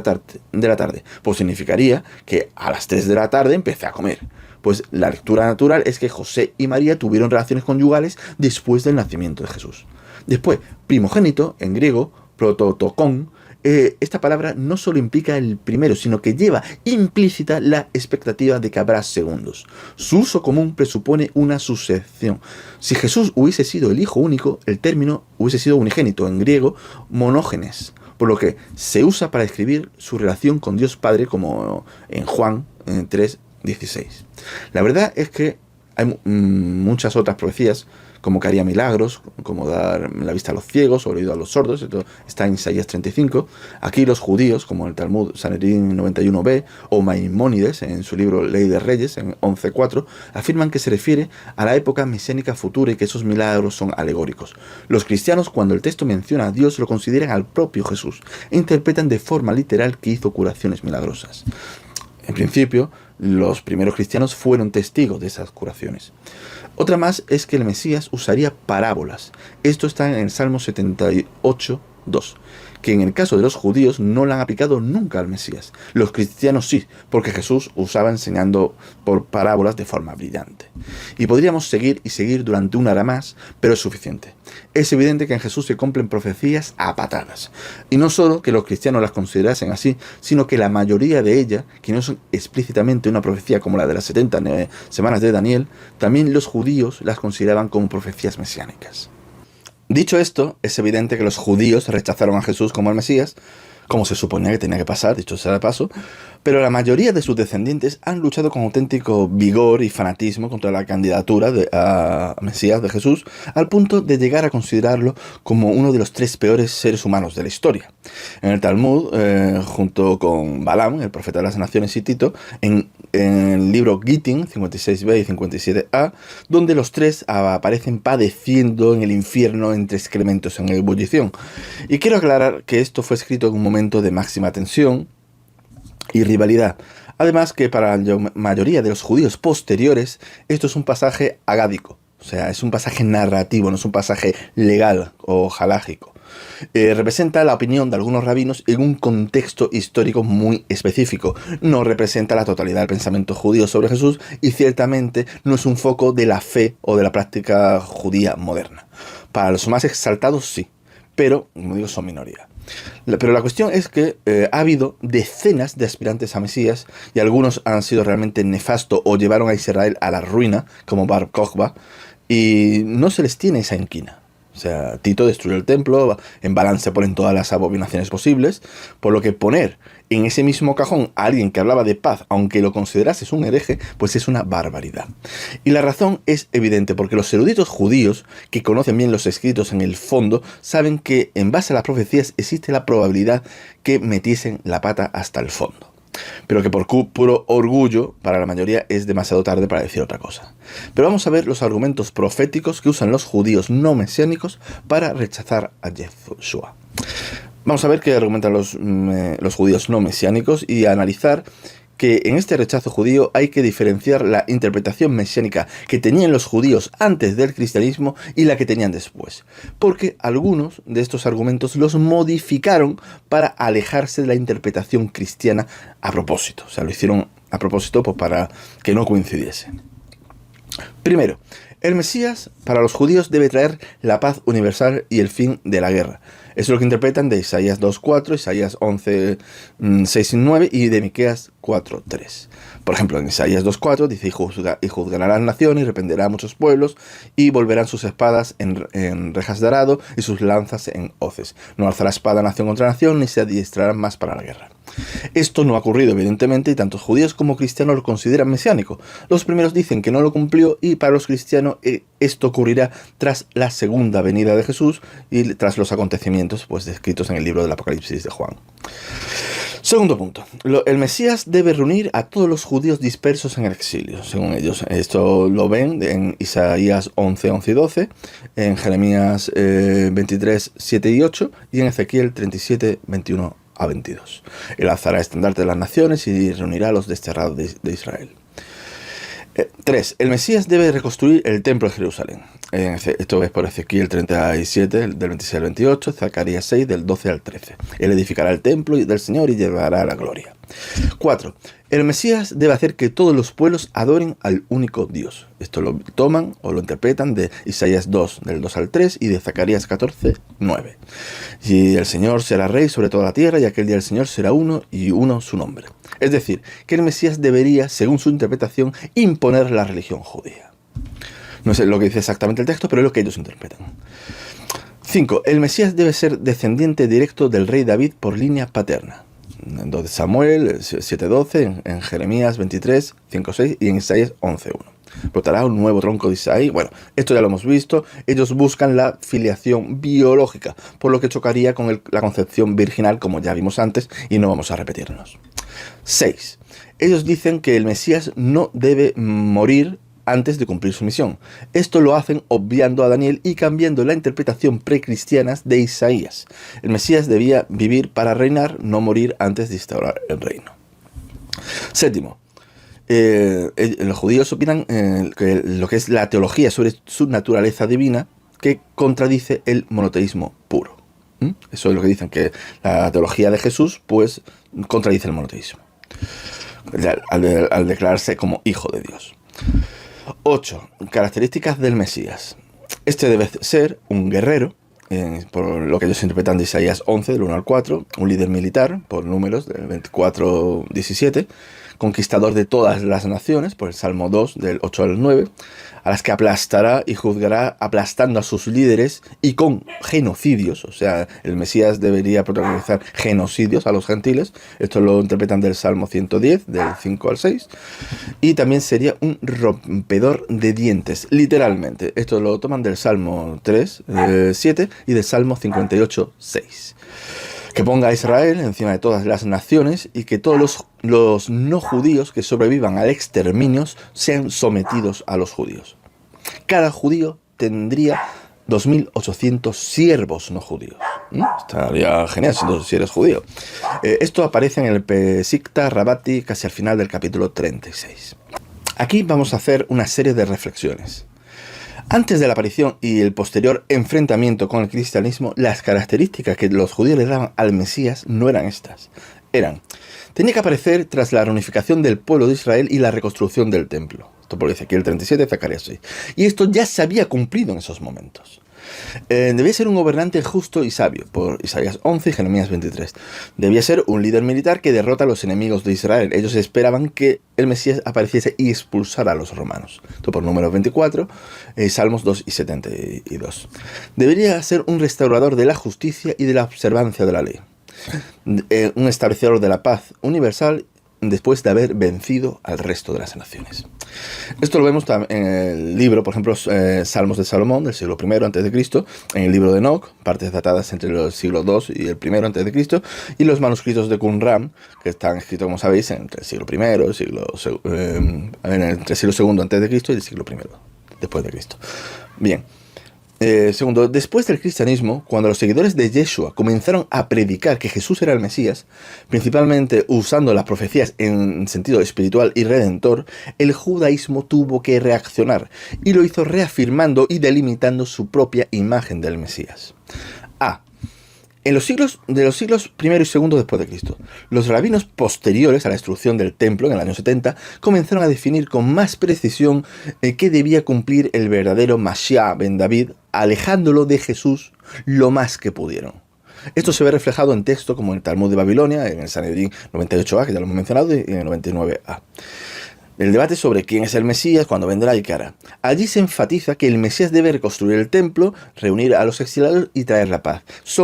la tarde, pues significaría que a las 3 de la tarde empecé a comer. Pues la lectura natural es que José y María tuvieron relaciones conyugales después del nacimiento de Jesús. Después, primogénito, en griego, prototokon, esta palabra no solo implica el primero, sino que lleva implícita la expectativa de que habrá segundos. Su uso común presupone una sucesión. Si Jesús hubiese sido el hijo único, el término hubiese sido unigénito, en griego, monógenes, por lo que se usa para describir su relación con Dios Padre, como en Juan 3:16. La verdad es que hay muchas otras profecías, como que haría milagros, como dar la vista a los ciegos o el oído a los sordos. Esto está en Isaías 35. Aquí los judíos, como el Talmud Sanedrín 91b o Maimónides en su libro Ley de Reyes en 11:4, afirman que se refiere a la época mesiánica futura y que esos milagros son alegóricos. Los cristianos, cuando el texto menciona a Dios, lo consideran al propio Jesús e interpretan de forma literal que hizo curaciones milagrosas. En principio, los primeros cristianos fueron testigos de esas curaciones. Otra más es que el Mesías usaría parábolas. Esto está en el Salmo 78:2, que en el caso de los judíos no la han aplicado nunca al Mesías. Los cristianos sí, porque Jesús usaba enseñando por parábolas de forma brillante. Y podríamos seguir y seguir durante una hora más, pero es suficiente. Es evidente que en Jesús se cumplen profecías a patadas. Y no solo que los cristianos las considerasen así, sino que la mayoría de ellas, que no son explícitamente una profecía como la de las 70 semanas de Daniel, también los judíos las consideraban como profecías mesiánicas. Dicho esto, es evidente que los judíos rechazaron a Jesús como el Mesías, como se suponía que tenía que pasar, dicho sea de paso, pero la mayoría de sus descendientes han luchado con auténtico vigor y fanatismo contra la candidatura a Mesías de Jesús, al punto de llegar a considerarlo como uno de los 3 peores seres humanos de la historia. En el Talmud, junto con Balaam, el profeta de las naciones hitito, en el libro Gittin 56b y 57a, donde los 3 aparecen padeciendo en el infierno entre excrementos en ebullición. Y quiero aclarar que esto fue escrito en un momento de máxima tensión y rivalidad. Además que para la mayoría de los judíos posteriores, esto es un pasaje agádico, o sea, es un pasaje narrativo, no es un pasaje legal o halágico. Representa la opinión de algunos rabinos en un contexto histórico muy específico. No representa la totalidad del pensamiento judío sobre Jesús y ciertamente no es un foco de la fe o de la práctica judía moderna. Para los más exaltados sí, pero, como digo, son minoría. Pero la cuestión es que ha habido decenas de aspirantes a Mesías y algunos han sido realmente nefastos o llevaron a Israel a la ruina, como Bar Kokhba, y no se les tiene esa inquina. O sea, Tito destruyó el templo, en Balaam se ponen todas las abominaciones posibles, por lo que poner en ese mismo cajón a alguien que hablaba de paz, aunque lo considerases un hereje, pues es una barbaridad. Y la razón es evidente, porque los eruditos judíos, que conocen bien los escritos en el fondo, saben que en base a las profecías existe la probabilidad que metiesen la pata hasta el fondo. Pero que por puro orgullo, para la mayoría es demasiado tarde para decir otra cosa. Pero vamos a ver los argumentos proféticos que usan los judíos no mesiánicos para rechazar a Yeshua. Vamos a ver qué argumentan los judíos no mesiánicos y a analizar que en este rechazo judío hay que diferenciar la interpretación mesiánica que tenían los judíos antes del cristianismo y la que tenían después, porque algunos de estos argumentos los modificaron para alejarse de la interpretación cristiana a propósito, o sea, lo hicieron a propósito pues, para que no coincidiesen. Primero, el Mesías para los judíos debe traer la paz universal y el fin de la guerra. Eso es lo que interpretan de Isaías 2:4, Isaías 11:6 y 9 y de Miqueas 4:3. Por ejemplo, en Isaías 2:4 dice, y juzgará a las naciones y reprenderá a muchos pueblos y volverán sus espadas en rejas de arado y sus lanzas en hoces. No alzará espada nación contra nación ni se adiestrarán más para la guerra. Esto no ha ocurrido, evidentemente, y tanto judíos como cristianos lo consideran mesiánico. Los primeros dicen que no lo cumplió y para los cristianos esto ocurrirá tras la segunda venida de Jesús y tras los acontecimientos pues, descritos en el libro del Apocalipsis de Juan. Segundo punto. El Mesías debe reunir a todos los judíos dispersos en el exilio, según ellos. Esto lo ven en Isaías 11:11 y 12, en Jeremías 23:7 y 8 y en Ezequiel 37:21 a 22. Él alzará estandarte de las naciones y reunirá a los desterrados de Israel. 3. El Mesías debe reconstruir el templo de Jerusalén. Esto es por Ezequiel 37, del 26 al 28, Zacarías 6, del 12 al 13. Él edificará el templo del Señor y llevará la gloria. 4. El Mesías debe hacer que todos los pueblos adoren al único Dios. Esto lo toman o lo interpretan de Isaías 2, del 2 al 3, y de Zacarías 14, 9. Y el Señor será rey sobre toda la tierra, y aquel día el Señor será uno, y uno su nombre. Es decir, que el Mesías debería, según su interpretación, imponer la religión judía. No sé lo que dice exactamente el texto, pero es lo que ellos interpretan. 5. El Mesías debe ser descendiente directo del rey David por línea paterna. En 2 de Samuel 7:12, en Jeremías 23, 5:6 y en Isaías 11:1. Brotará un nuevo tronco de Isaí. Bueno, esto ya lo hemos visto. Ellos buscan la filiación biológica, por lo que chocaría con la concepción virginal, como ya vimos antes, y no vamos a repetirnos. 6. Ellos dicen que el Mesías no debe morir antes de cumplir su misión. Esto lo hacen obviando a Daniel y cambiando la interpretación precristiana de Isaías. El Mesías debía vivir para reinar, no morir antes de instaurar el reino. 7. Los judíos opinan que lo que es la teología sobre su naturaleza divina, que contradice el monoteísmo puro. Eso es lo que dicen, que la teología de Jesús pues contradice el monoteísmo al declararse como hijo de Dios. 8. Características del Mesías. Este debe ser un guerrero, por lo que ellos interpretan de Isaías 11, del 1 al 4, un líder militar, por números, del 24, 17, conquistador de todas las naciones, por el Salmo 2, del 8 al 9, a las que aplastará y juzgará aplastando a sus líderes y con genocidios. O sea, el Mesías debería protagonizar genocidios a los gentiles. Esto lo interpretan del Salmo 110, del 5 al 6. Y también sería un rompedor de dientes, literalmente. Esto lo toman del Salmo 3, 7 y del Salmo 58, 6. Que ponga a Israel encima de todas las naciones y que todos los no judíos que sobrevivan al exterminio sean sometidos a los judíos. Cada judío tendría 2.800 siervos no judíos. Estaría genial si eres judío. Esto aparece en el Pesikta Rabati casi al final del capítulo 36. Aquí vamos a hacer una serie de reflexiones. Antes de la aparición y el posterior enfrentamiento con el cristianismo, las características que los judíos le daban al Mesías no eran estas. Tenía que aparecer tras la reunificación del pueblo de Israel y la reconstrucción del templo. Esto por Ezequiel 37, Zacarías 6. Y esto ya se había cumplido en esos momentos. Debía ser un gobernante justo y sabio, por Isaías 11 y Jeremías 23. Debía ser un líder militar que derrota a los enemigos de Israel. Ellos esperaban que el Mesías apareciese y expulsara a los romanos. Esto por Números 24, Salmos 2 y 72. Debería ser un restaurador de la justicia y de la observancia de la ley. Un establecedor de la paz universal después de haber vencido al resto de las naciones. Esto lo vemos en el libro, por ejemplo, Salmos de Salomón, del siglo I a.C., en el libro de Enoch, partes datadas entre el siglo II y el I a.C., y los manuscritos de Qumran, que están escritos, como sabéis, entre el siglo I, entre el siglo II a.C. y el siglo I después de Cristo. Bien. Segundo, después del cristianismo, cuando los seguidores de Yeshua comenzaron a predicar que Jesús era el Mesías, principalmente usando las profecías en sentido espiritual y redentor, el judaísmo tuvo que reaccionar y lo hizo reafirmando y delimitando su propia imagen del Mesías. En los siglos I y II después de Cristo, los rabinos posteriores a la destrucción del templo en el año 70 comenzaron a definir con más precisión qué debía cumplir el verdadero Mashiach ben David, alejándolo de Jesús lo más que pudieron. Esto se ve reflejado en textos como el Talmud de Babilonia, en el Sanedrín 98a, que ya lo hemos mencionado, y en el 99a. El debate sobre quién es el Mesías, cuándo vendrá y qué hará. Allí se enfatiza que el Mesías debe reconstruir el templo, reunir a los exiliados y traer la paz. Es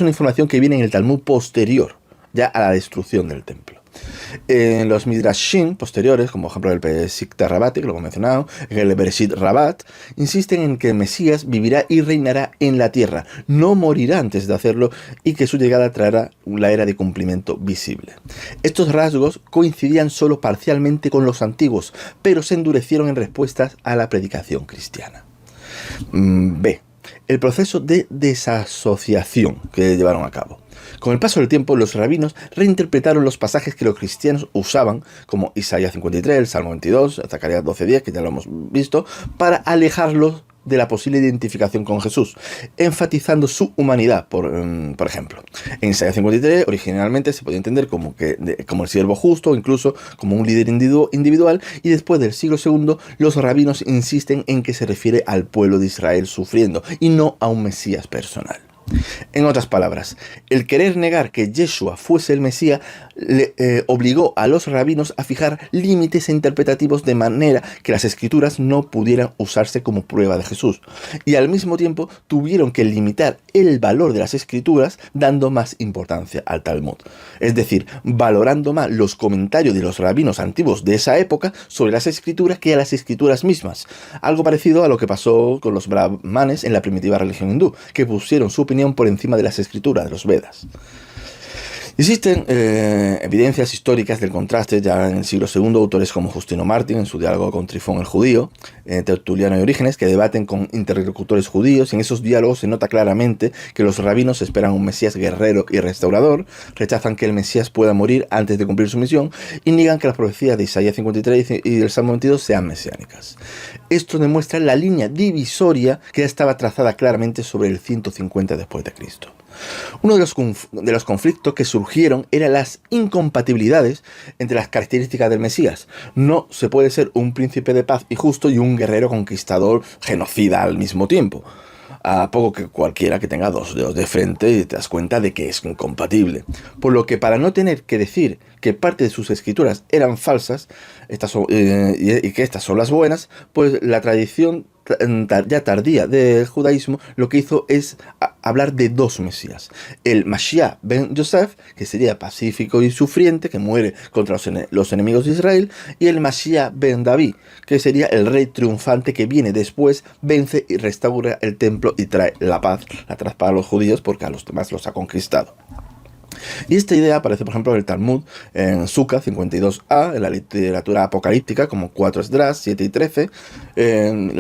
una información que viene en el Talmud posterior, ya a la destrucción del templo. En los Midrashim posteriores, como por ejemplo el Pesikta Rabati, que lo hemos mencionado, el Bereshit Rabat, insisten en que el Mesías vivirá y reinará en la tierra, no morirá antes de hacerlo y que su llegada traerá la era de cumplimiento visible. Estos rasgos coincidían solo parcialmente con los antiguos, pero se endurecieron en respuestas a la predicación cristiana. el proceso de desasociación que llevaron a cabo. Con el paso del tiempo, los rabinos reinterpretaron los pasajes que los cristianos usaban, como Isaías 53, el Salmo 22, Zacarías 12:10, que ya lo hemos visto, para alejarlos de la posible identificación con Jesús, enfatizando su humanidad, por ejemplo. En Isaías 53 originalmente se podía entender como el siervo justo, o incluso como un líder individual, y después del siglo II los rabinos insisten en que se refiere al pueblo de Israel sufriendo, y no a un Mesías personal. En otras palabras, el querer negar que Yeshua fuese el Mesías obligó a los rabinos a fijar límites interpretativos de manera que las escrituras no pudieran usarse como prueba de Jesús, y al mismo tiempo tuvieron que limitar el valor de las escrituras dando más importancia al Talmud, es decir, valorando más los comentarios de los rabinos antiguos de esa época sobre las escrituras que a las escrituras mismas, algo parecido a lo que pasó con los brahmanes en la primitiva religión hindú, que pusieron su opinión por encima de las escrituras, de los Vedas. Existen evidencias históricas del contraste ya en el siglo II, autores como Justino Mártir en su diálogo con Trifón el judío, Tertuliano y Orígenes, que debaten con interlocutores judíos, y en esos diálogos se nota claramente que los rabinos esperan un Mesías guerrero y restaurador, rechazan que el Mesías pueda morir antes de cumplir su misión, y niegan que las profecías de Isaías 53 y del Salmo 22 sean mesiánicas. Esto demuestra la línea divisoria que ya estaba trazada claramente sobre el 150 después de Cristo. Uno de los conflictos que surgieron eran las incompatibilidades entre las características del Mesías. No se puede ser un príncipe de paz y justo y un guerrero conquistador genocida al mismo tiempo. A poco que cualquiera que tenga dos dedos de frente te das cuenta de que es incompatible. Por lo que, para no tener que decir que parte de sus escrituras eran falsas y que estas son las buenas, pues la tradición ya tardía del judaísmo lo que hizo es hablar de dos Mesías: el Mashiach ben Yosef, que sería pacífico y sufriente, que muere contra los enemigos de Israel, y el Mashiach ben David, que sería el rey triunfante que viene después, vence y restaura el templo y trae la paz para los judíos, porque a los demás los ha conquistado. Y esta idea aparece, por ejemplo, en el Talmud, en Sukkah 52a, en la literatura apocalíptica, como 4 Esdras, 7 y 13,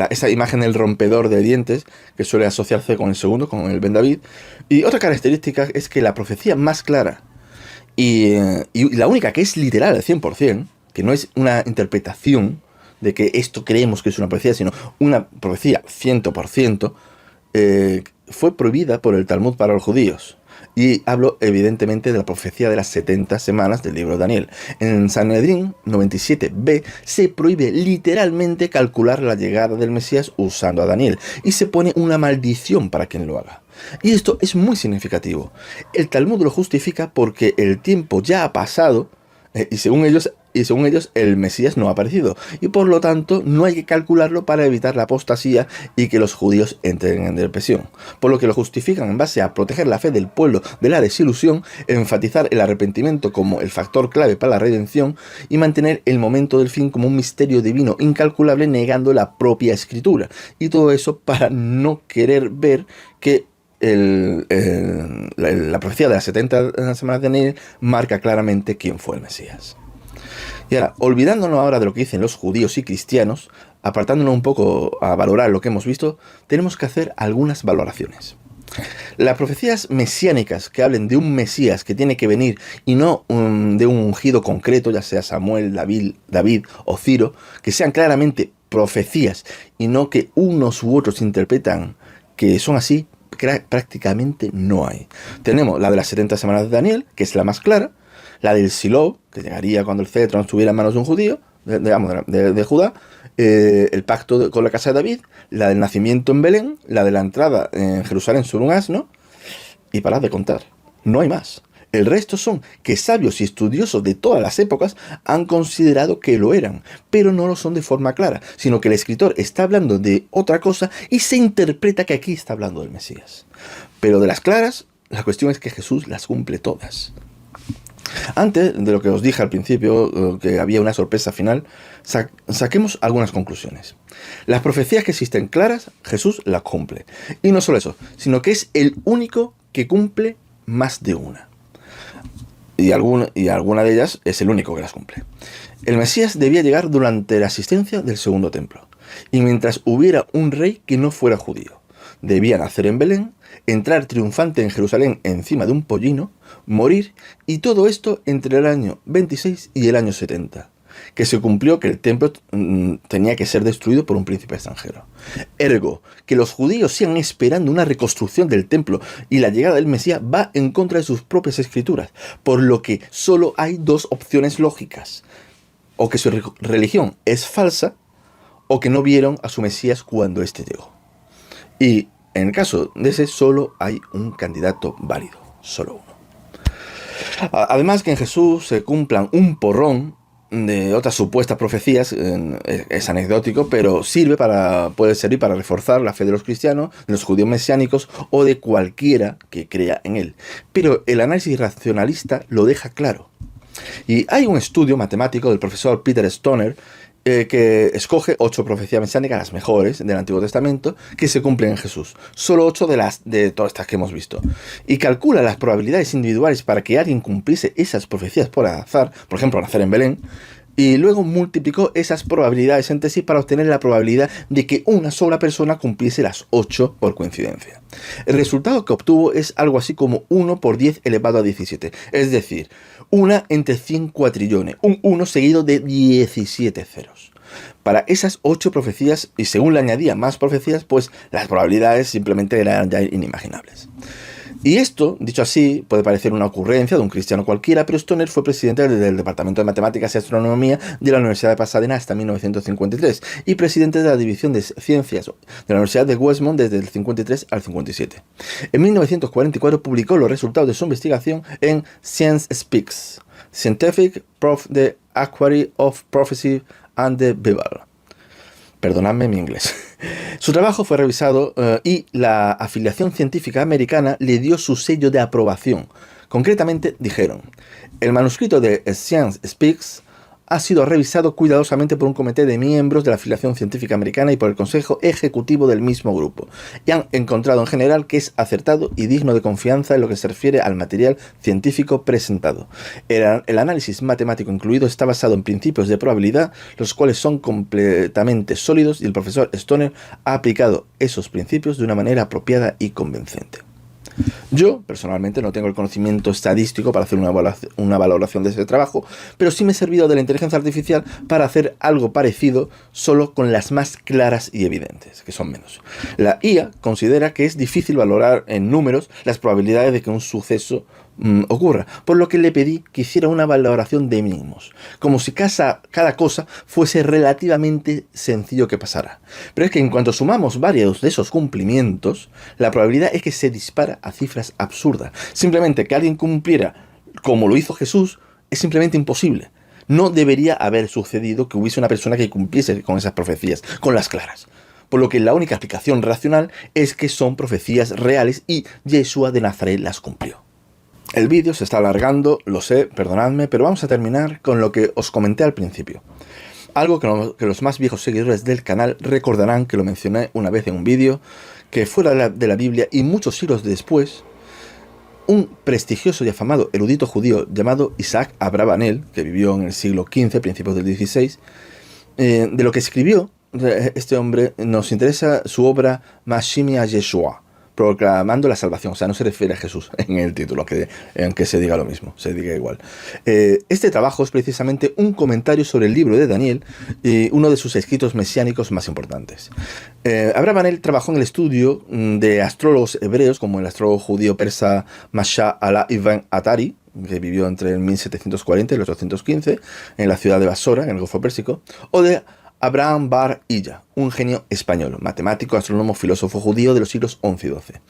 esa imagen del rompedor de dientes, que suele asociarse con el segundo, con el Ben David. Y otra característica es que la profecía más clara y la única que es literal al 100%, que no es una interpretación de que esto creemos que es una profecía, sino una profecía 100%, fue prohibida por el Talmud para los judíos. Y hablo evidentemente de la profecía de las 70 semanas del libro de Daniel. En Sanedrín 97b se prohíbe literalmente calcular la llegada del Mesías usando a Daniel, y se pone una maldición para quien lo haga. Y esto es muy significativo. El Talmud lo justifica porque el tiempo ya ha pasado, y según ellos el Mesías no ha aparecido, y por lo tanto no hay que calcularlo para evitar la apostasía y que los judíos entren en depresión, por lo que lo justifican en base a proteger la fe del pueblo de la desilusión, enfatizar el arrepentimiento como el factor clave para la redención y mantener el momento del fin como un misterio divino incalculable, negando la propia escritura, y todo eso para no querer ver que la profecía de las 70 semanas de Daniel marca claramente quién fue el Mesías. Y ahora, olvidándonos ahora de lo que dicen los judíos y cristianos, apartándonos un poco a valorar lo que hemos visto, tenemos que hacer algunas valoraciones. Las profecías mesiánicas que hablen de un Mesías que tiene que venir y no de un ungido concreto, ya sea Samuel, David o Ciro, que sean claramente profecías y no que unos u otros interpretan que son así, prácticamente no hay. Tenemos la de las 70 semanas de Daniel, que es la más clara, la del Silo, que llegaría cuando el cetro estuviera en manos de un judío, de Judá, el pacto con la casa de David, la del nacimiento en Belén, la de la entrada en Jerusalén sobre un asno, y parad de contar, no hay más. El resto son que sabios y estudiosos de todas las épocas han considerado que lo eran, pero no lo son de forma clara, sino que el escritor está hablando de otra cosa y se interpreta que aquí está hablando del Mesías. Pero de las claras, la cuestión es que Jesús las cumple todas. Antes de lo que os dije al principio, que había una sorpresa final, saquemos algunas conclusiones. Las profecías que existen claras, Jesús las cumple. Y no solo eso, sino que es el único que cumple más de una. Y alguna de ellas es el único que las cumple. El Mesías debía llegar durante la asistencia del segundo templo, y mientras hubiera un rey que no fuera judío. debía nacer en Belén, entrar triunfante en Jerusalén encima de un pollino, morir, y todo esto entre el año 26 y el año 70, que se cumplió que el templo tenía que ser destruido por un príncipe extranjero. Ergo, que los judíos sigan esperando una reconstrucción del templo y la llegada del Mesías va en contra de sus propias escrituras, por lo que solo hay dos opciones lógicas: o que su religión es falsa, o que no vieron a su Mesías cuando éste llegó. Y en el caso de ese, solo hay un candidato válido, solo uno. Además, que en Jesús se cumplan un porrón de otras supuestas profecías, es anecdótico, pero puede servir para reforzar la fe de los cristianos, de los judíos mesiánicos o de cualquiera que crea en él. Pero el análisis racionalista lo deja claro. Y hay un estudio matemático del profesor Peter Stoner que escoge 8 profecías mesiánicas, las mejores del Antiguo Testamento, que se cumplen en Jesús. Solo 8 de todas estas que hemos visto. Y calcula las probabilidades individuales para que alguien cumpliese esas profecías por azar, por ejemplo, nacer en Belén, y luego multiplicó esas probabilidades entre sí para obtener la probabilidad de que una sola persona cumpliese las 8 por coincidencia. El resultado que obtuvo es algo así como 1 por 10 elevado a 17, es decir, 1 entre 100 cuatrillones, un 1 seguido de 17 ceros. Para esas 8 profecías, y según le añadía más profecías, pues las probabilidades simplemente eran ya inimaginables. Y esto, dicho así, puede parecer una ocurrencia de un cristiano cualquiera, pero Stoner fue presidente del Departamento de Matemáticas y Astronomía de la Universidad de Pasadena hasta 1953 y presidente de la División de Ciencias de la Universidad de Westmont desde el 53 al 57. En 1944 publicó los resultados de su investigación en Science Speaks, Scientific Proof the Accuracy of Prophecy and the Bible. Perdonadme mi inglés. Su trabajo fue revisado y la afiliación científica americana le dio su sello de aprobación. Concretamente dijeron: el manuscrito de Science Speaks ha sido revisado cuidadosamente por un comité de miembros de la afiliación científica americana y por el consejo ejecutivo del mismo grupo, y han encontrado en general que es acertado y digno de confianza en lo que se refiere al material científico presentado. El análisis matemático incluido está basado en principios de probabilidad, los cuales son completamente sólidos, y el profesor Stoner ha aplicado esos principios de una manera apropiada y convincente. Yo, personalmente, no tengo el conocimiento estadístico para hacer una valoración de ese trabajo, pero sí me he servido de la inteligencia artificial para hacer algo parecido, solo con las más claras y evidentes, que son menos. La IA considera que es difícil valorar en números las probabilidades de que un suceso ocurra, por lo que le pedí que hiciera una valoración de mínimos, como si cada cosa fuese relativamente sencillo que pasara. Pero es que en cuanto sumamos varios de esos cumplimientos, la probabilidad es que se dispara a cifras absurdas. Simplemente que alguien cumpliera como lo hizo Jesús es simplemente imposible. No debería haber sucedido que hubiese una persona que cumpliese con esas profecías, con las claras. Por lo que la única explicación racional es que son profecías reales y Yeshua de Nazaret las cumplió. El vídeo se está alargando, lo sé, perdonadme, pero vamos a terminar con lo que os comenté al principio. Algo que los más viejos seguidores del canal recordarán que lo mencioné una vez en un vídeo, que fuera de la Biblia y muchos siglos después, un prestigioso y afamado erudito judío llamado Isaac Abravanel, que vivió en el siglo XV, principios del XVI, de lo que escribió este hombre nos interesa su obra Mashimia Yeshua, proclamando la salvación. O sea, no se refiere a Jesús en el título, aunque se diga lo mismo, se diga igual. Este trabajo es precisamente un comentario sobre el libro de Daniel, uno de sus escritos mesiánicos más importantes. Abravanel trabajó en el estudio de astrólogos hebreos, como el astrólogo judío persa Masha Allah Ibn Atari, que vivió entre el 1740 y el 815 en la ciudad de Basora, en el Golfo Pérsico, o de Abraham Bar Illa, un genio español, matemático, astrónomo, filósofo judío de los siglos XI y XII.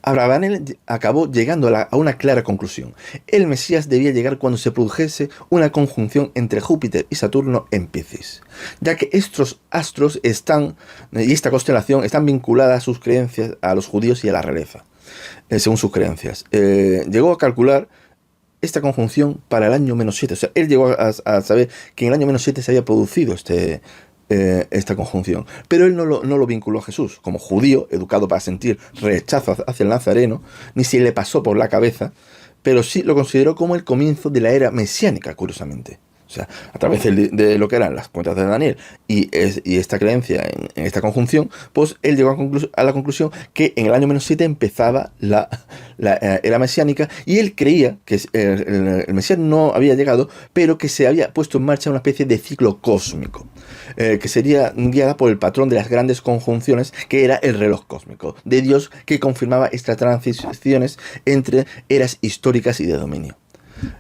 Abravanel acabó llegando a una clara conclusión. El Mesías debía llegar cuando se produjese una conjunción entre Júpiter y Saturno en Piscis, ya que estos astros y esta constelación están vinculadas a sus creencias, a los judíos y a la realeza, según sus creencias. Llegó a calcular esta conjunción para el año -7. O sea, él llegó a saber que en el año -7 se había producido esta conjunción, pero él no lo vinculó a Jesús como judío educado para sentir rechazo hacia el nazareno, ni se le pasó por la cabeza, pero sí lo consideró como el comienzo de la era mesiánica, curiosamente. O sea, a través de lo que eran las cuentas de Daniel y esta creencia en esta conjunción, pues él llegó a la conclusión que en el año -7 empezaba la era mesiánica, y él creía que el Mesías no había llegado, pero que se había puesto en marcha una especie de ciclo cósmico, que sería guiada por el patrón de las grandes conjunciones, que era el reloj cósmico de Dios, que confirmaba estas transiciones entre eras históricas y de dominio.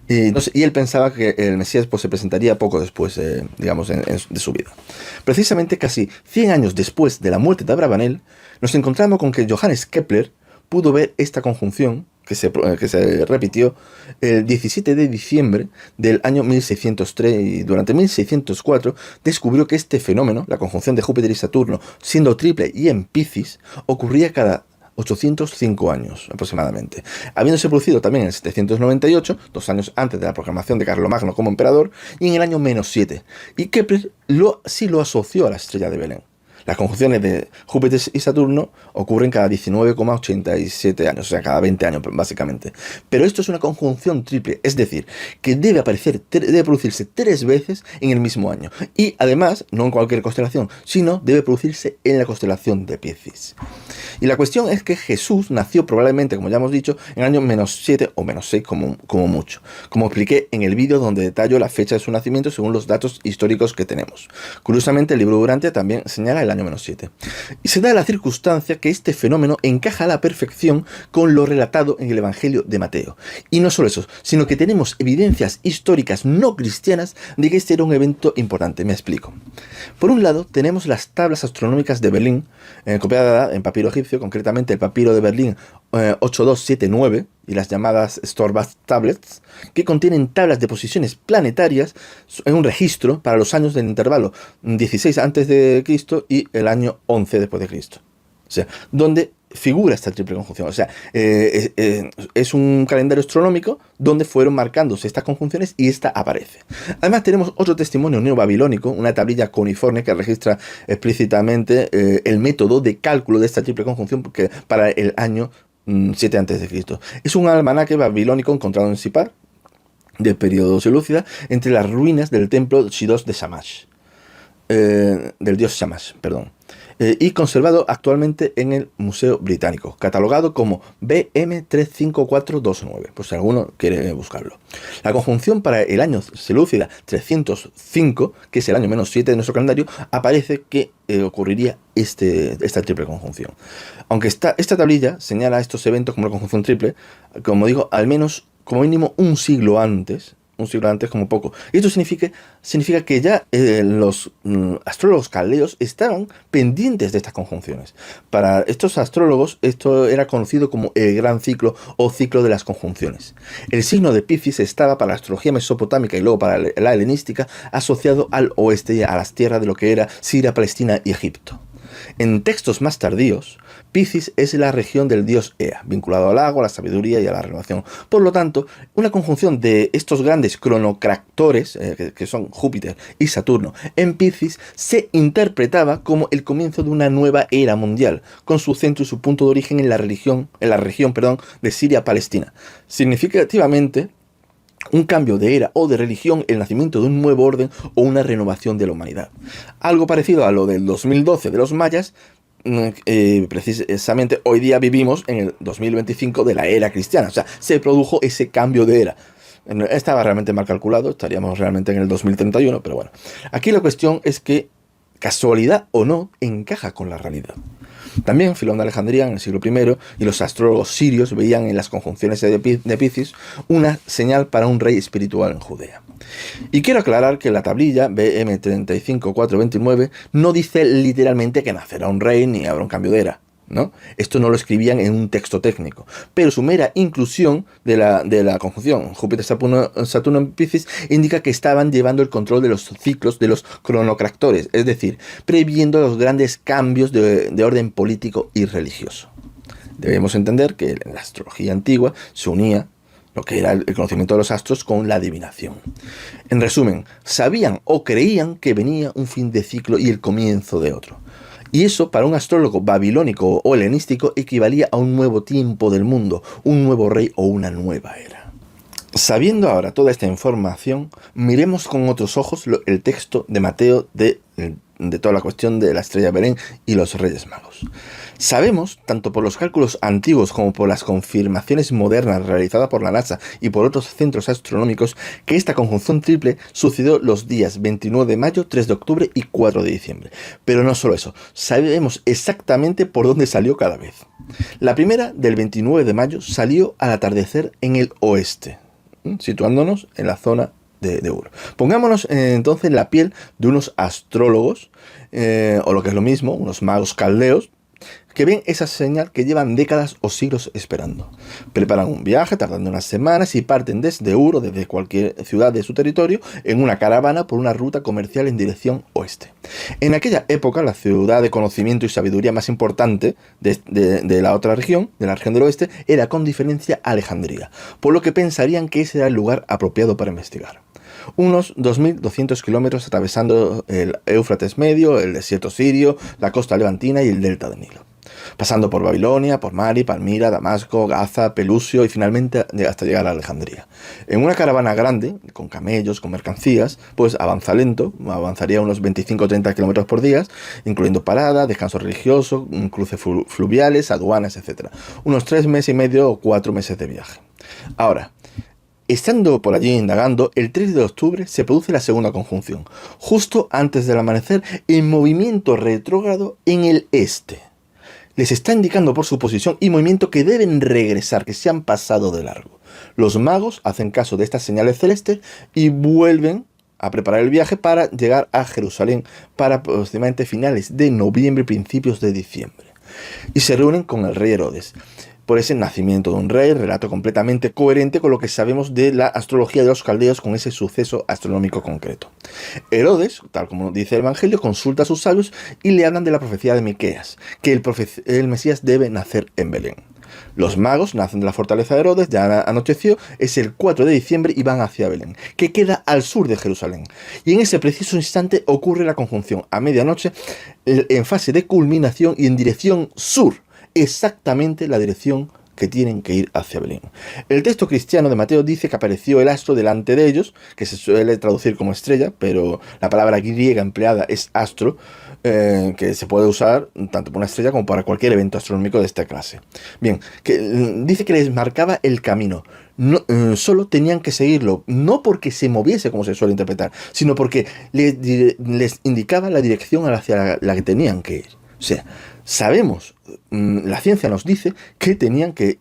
Y él pensaba que el Mesías pues, se presentaría poco después, digamos, de su vida. Precisamente casi 100 años después de la muerte de Abravanel, nos encontramos con que Johannes Kepler pudo ver esta conjunción que se repitió el 17 de diciembre del año 1603, y durante 1604 descubrió que este fenómeno, la conjunción de Júpiter y Saturno, siendo triple y en Piscis, ocurría cada 805 años aproximadamente, habiéndose producido también en el 798, 2 años antes de la proclamación de Carlomagno como emperador, y en el año -7. Y Kepler sí lo asoció a la estrella de Belén. Las conjunciones de Júpiter y Saturno ocurren cada 19,87 años, o sea, cada 20 años básicamente. Pero esto es una conjunción triple, es decir, que debe producirse 3 veces en el mismo año. Y además, no en cualquier constelación, sino debe producirse en la constelación de Piscis. Y la cuestión es que Jesús nació probablemente, como ya hemos dicho, en el año -7 o -6 como mucho. Como expliqué en el vídeo donde detallo la fecha de su nacimiento según los datos históricos que tenemos. Curiosamente, el libro Durante también señala el año -7. Y se da la circunstancia que este fenómeno encaja a la perfección con lo relatado en el Evangelio de Mateo. Y no solo eso, sino que tenemos evidencias históricas no cristianas de que este era un evento importante. Me explico. Por un lado, tenemos las tablas astronómicas de Berlín, copiadas en papiro egipcio, concretamente el papiro de Berlín 8279 y las llamadas Storbad Tablets, que contienen tablas de posiciones planetarias en un registro para los años del intervalo 16 a.C. y el año 11 después de Cristo. O sea, donde figura esta triple conjunción. O sea, es un calendario astronómico donde fueron marcándose estas conjunciones y esta aparece. Además tenemos otro testimonio neobabilónico, una tablilla cuneiforme que registra explícitamente el método de cálculo de esta triple conjunción para el año 7 a.C. Es un almanaque babilónico encontrado en Sipar, del periodo selúcida, entre las ruinas del templo Shidos de Shamash, del dios Shamash, perdón. Y conservado actualmente en el Museo Británico, catalogado como BM35429, por si alguno quiere buscarlo. La conjunción para el año Selúcida 305, que es el año -7 de nuestro calendario, aparece que ocurriría esta triple conjunción. Aunque esta tablilla señala estos eventos como una conjunción triple, como digo, al menos como mínimo un siglo antes como poco. Y esto significa que ya los astrólogos caldeos estaban pendientes de estas conjunciones. Para estos astrólogos esto era conocido como el gran ciclo o ciclo de las conjunciones. El signo de Piscis estaba para la astrología mesopotámica y luego para la helenística asociado al oeste y a las tierras de lo que era Siria, Palestina y Egipto. En textos más tardíos, Piscis es la región del dios Ea, vinculado al agua, a la sabiduría y a la renovación. Por lo tanto, una conjunción de estos grandes cronocractores, que son Júpiter y Saturno, en Piscis se interpretaba como el comienzo de una nueva era mundial, con su centro y su punto de origen en la región de Siria-Palestina. Significativamente, un cambio de era o de religión, el nacimiento de un nuevo orden o una renovación de la humanidad. Algo parecido a lo del 2012 de los mayas, precisamente hoy día vivimos en el 2025 de la era cristiana. O sea, se produjo ese cambio de era. Estaba realmente mal calculado, estaríamos realmente en el 2031, pero bueno. Aquí la cuestión es que, casualidad o no, encaja con la realidad. También Filón de Alejandría en el siglo I y los astrólogos sirios veían en las conjunciones de Piscis una señal para un rey espiritual en Judea. Y quiero aclarar que la tablilla BM35429 no dice literalmente que nacerá un rey ni habrá un cambio de era, ¿no? Esto no lo escribían en un texto técnico, pero su mera inclusión de la conjunción Júpiter-Saturno en Piscis indica que estaban llevando el control de los ciclos de los cronocractores, es decir, previendo los grandes cambios de orden político y religioso. Debemos entender que en la astrología antigua se unía lo que era el conocimiento de los astros con la adivinación. En resumen, sabían o creían que venía un fin de ciclo y el comienzo de otro. Y eso, para un astrólogo babilónico o helenístico, equivalía a un nuevo tiempo del mundo, un nuevo rey o una nueva era. Sabiendo ahora toda esta información, miremos con otros ojos el texto de Mateo de toda la cuestión de la estrella de Belén y los Reyes Magos. Sabemos, tanto por los cálculos antiguos como por las confirmaciones modernas realizadas por la NASA y por otros centros astronómicos, que esta conjunción triple sucedió los días 29 de mayo, 3 de octubre y 4 de diciembre. Pero no solo eso, sabemos exactamente por dónde salió cada vez. La primera, del 29 de mayo, salió al atardecer en el oeste, situándonos en la zona de Ur. Pongámonos entonces en la piel de unos astrólogos, o lo que es lo mismo, unos magos caldeos, que ven esa señal que llevan décadas o siglos esperando. Preparan un viaje tardando unas semanas y parten desde Ur o desde cualquier ciudad de su territorio en una caravana por una ruta comercial en dirección oeste. En aquella época, la ciudad de conocimiento y sabiduría más importante de la otra región, de la región del oeste, era con diferencia Alejandría, por lo que pensarían que ese era el lugar apropiado para investigar. Unos 2.200 kilómetros atravesando el Éufrates medio, el desierto sirio, la costa levantina y el delta del Nilo. Pasando por Babilonia, por Mari, Palmira, Damasco, Gaza, Pelusio y finalmente hasta llegar a Alejandría. En una caravana grande, con camellos, con mercancías, pues avanza lento, avanzaría unos 25-30 kilómetros por día, incluyendo paradas, descanso religioso, cruces fluviales, aduanas, etc. Unos 3 meses y medio o 4 meses de viaje. Ahora, estando por allí indagando, el 3 de octubre se produce la segunda conjunción, justo antes del amanecer, en movimiento retrógrado en el este. Les está indicando por su posición y movimiento que deben regresar, que se han pasado de largo. Los magos hacen caso de estas señales celestes y vuelven a preparar el viaje para llegar a Jerusalén para aproximadamente finales de noviembre, principios de diciembre. Y se reúnen con el rey Herodes. Por ese nacimiento de un rey, relato completamente coherente con lo que sabemos de la astrología de los caldeos con ese suceso astronómico concreto. Herodes, tal como dice el Evangelio, consulta a sus sabios y le hablan de la profecía de Miqueas, que el Mesías debe nacer en Belén. Los magos nacen de la fortaleza de Herodes, ya anocheció, es el 4 de diciembre y van hacia Belén, que queda al sur de Jerusalén. Y en ese preciso instante ocurre la conjunción a medianoche en fase de culminación y en dirección sur. Exactamente la dirección que tienen que ir hacia Belén. El texto cristiano de Mateo dice que apareció el astro delante de ellos, que se suele traducir como estrella, pero la palabra griega empleada es astro, que se puede usar tanto para una estrella como para cualquier evento astronómico de esta clase. Bien, dice que les marcaba el camino. No, solo tenían que seguirlo, no porque se moviese como se suele interpretar, sino porque les indicaba la dirección hacia la que tenían que ir. O sea, sabemos, la ciencia nos dice que tenían que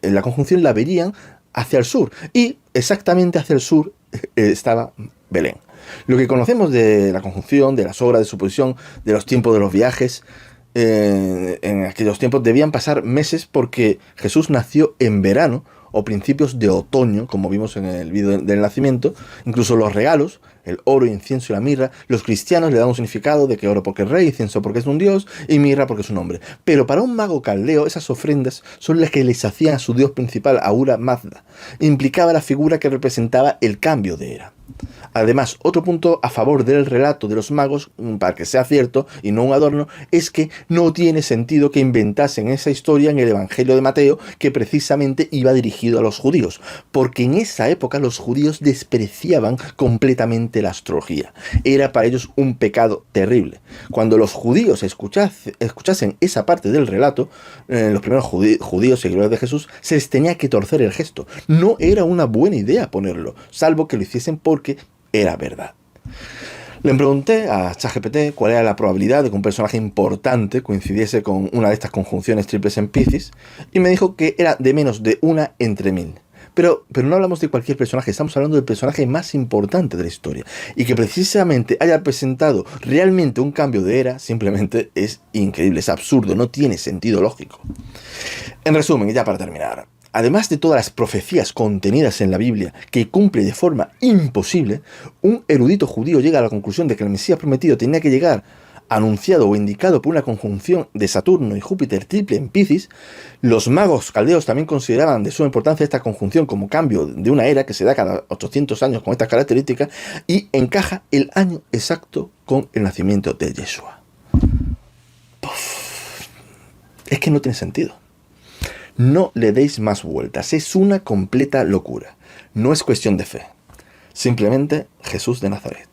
la conjunción la verían hacia el sur, y exactamente hacia el sur estaba Belén. Lo que conocemos de la conjunción, de las obras de suposición, de los tiempos de los viajes, en aquellos tiempos debían pasar meses porque Jesús nació en verano o principios de otoño, como vimos en el vídeo del nacimiento. Incluso los regalos, el oro, incienso y la mirra, los cristianos le dan un significado de que oro porque es rey, incienso porque es un dios y mirra porque es un hombre. Pero para un mago caldeo esas ofrendas son las que les hacían a su dios principal, Ahura Mazda. Implicaba la figura que representaba el cambio de era. Además, otro punto a favor del relato de los magos, para que sea cierto y no un adorno, es que no tiene sentido que inventasen esa historia en el Evangelio de Mateo, que precisamente iba dirigido a los judíos, porque en esa época los judíos despreciaban completamente la astrología. Era para ellos un pecado terrible. Cuando los judíos escuchasen esa parte del relato, los primeros judíos seguidores de Jesús, se les tenía que torcer el gesto. No era una buena idea ponerlo, salvo que lo hiciesen porque era verdad. Le pregunté a ChatGPT cuál era la probabilidad de que un personaje importante coincidiese con una de estas conjunciones triples en Piscis, y me dijo que era de menos de 1 entre 1000. Pero no hablamos de cualquier personaje, estamos hablando del personaje más importante de la historia. Y que precisamente haya presentado realmente un cambio de era, simplemente es increíble, es absurdo, no tiene sentido lógico. En resumen, y ya para terminar, además de todas las profecías contenidas en la Biblia que cumple de forma imposible, un erudito judío llega a la conclusión de que el Mesías prometido tenía que llegar anunciado o indicado por una conjunción de Saturno y Júpiter triple en Piscis. Los magos caldeos también consideraban de suma importancia esta conjunción como cambio de una era que se da cada 800 años con estas características, y encaja el año exacto con el nacimiento de Yeshua. Es que no tiene sentido. No le deis más vueltas, es una completa locura. No es cuestión de fe. Simplemente Jesús de Nazaret.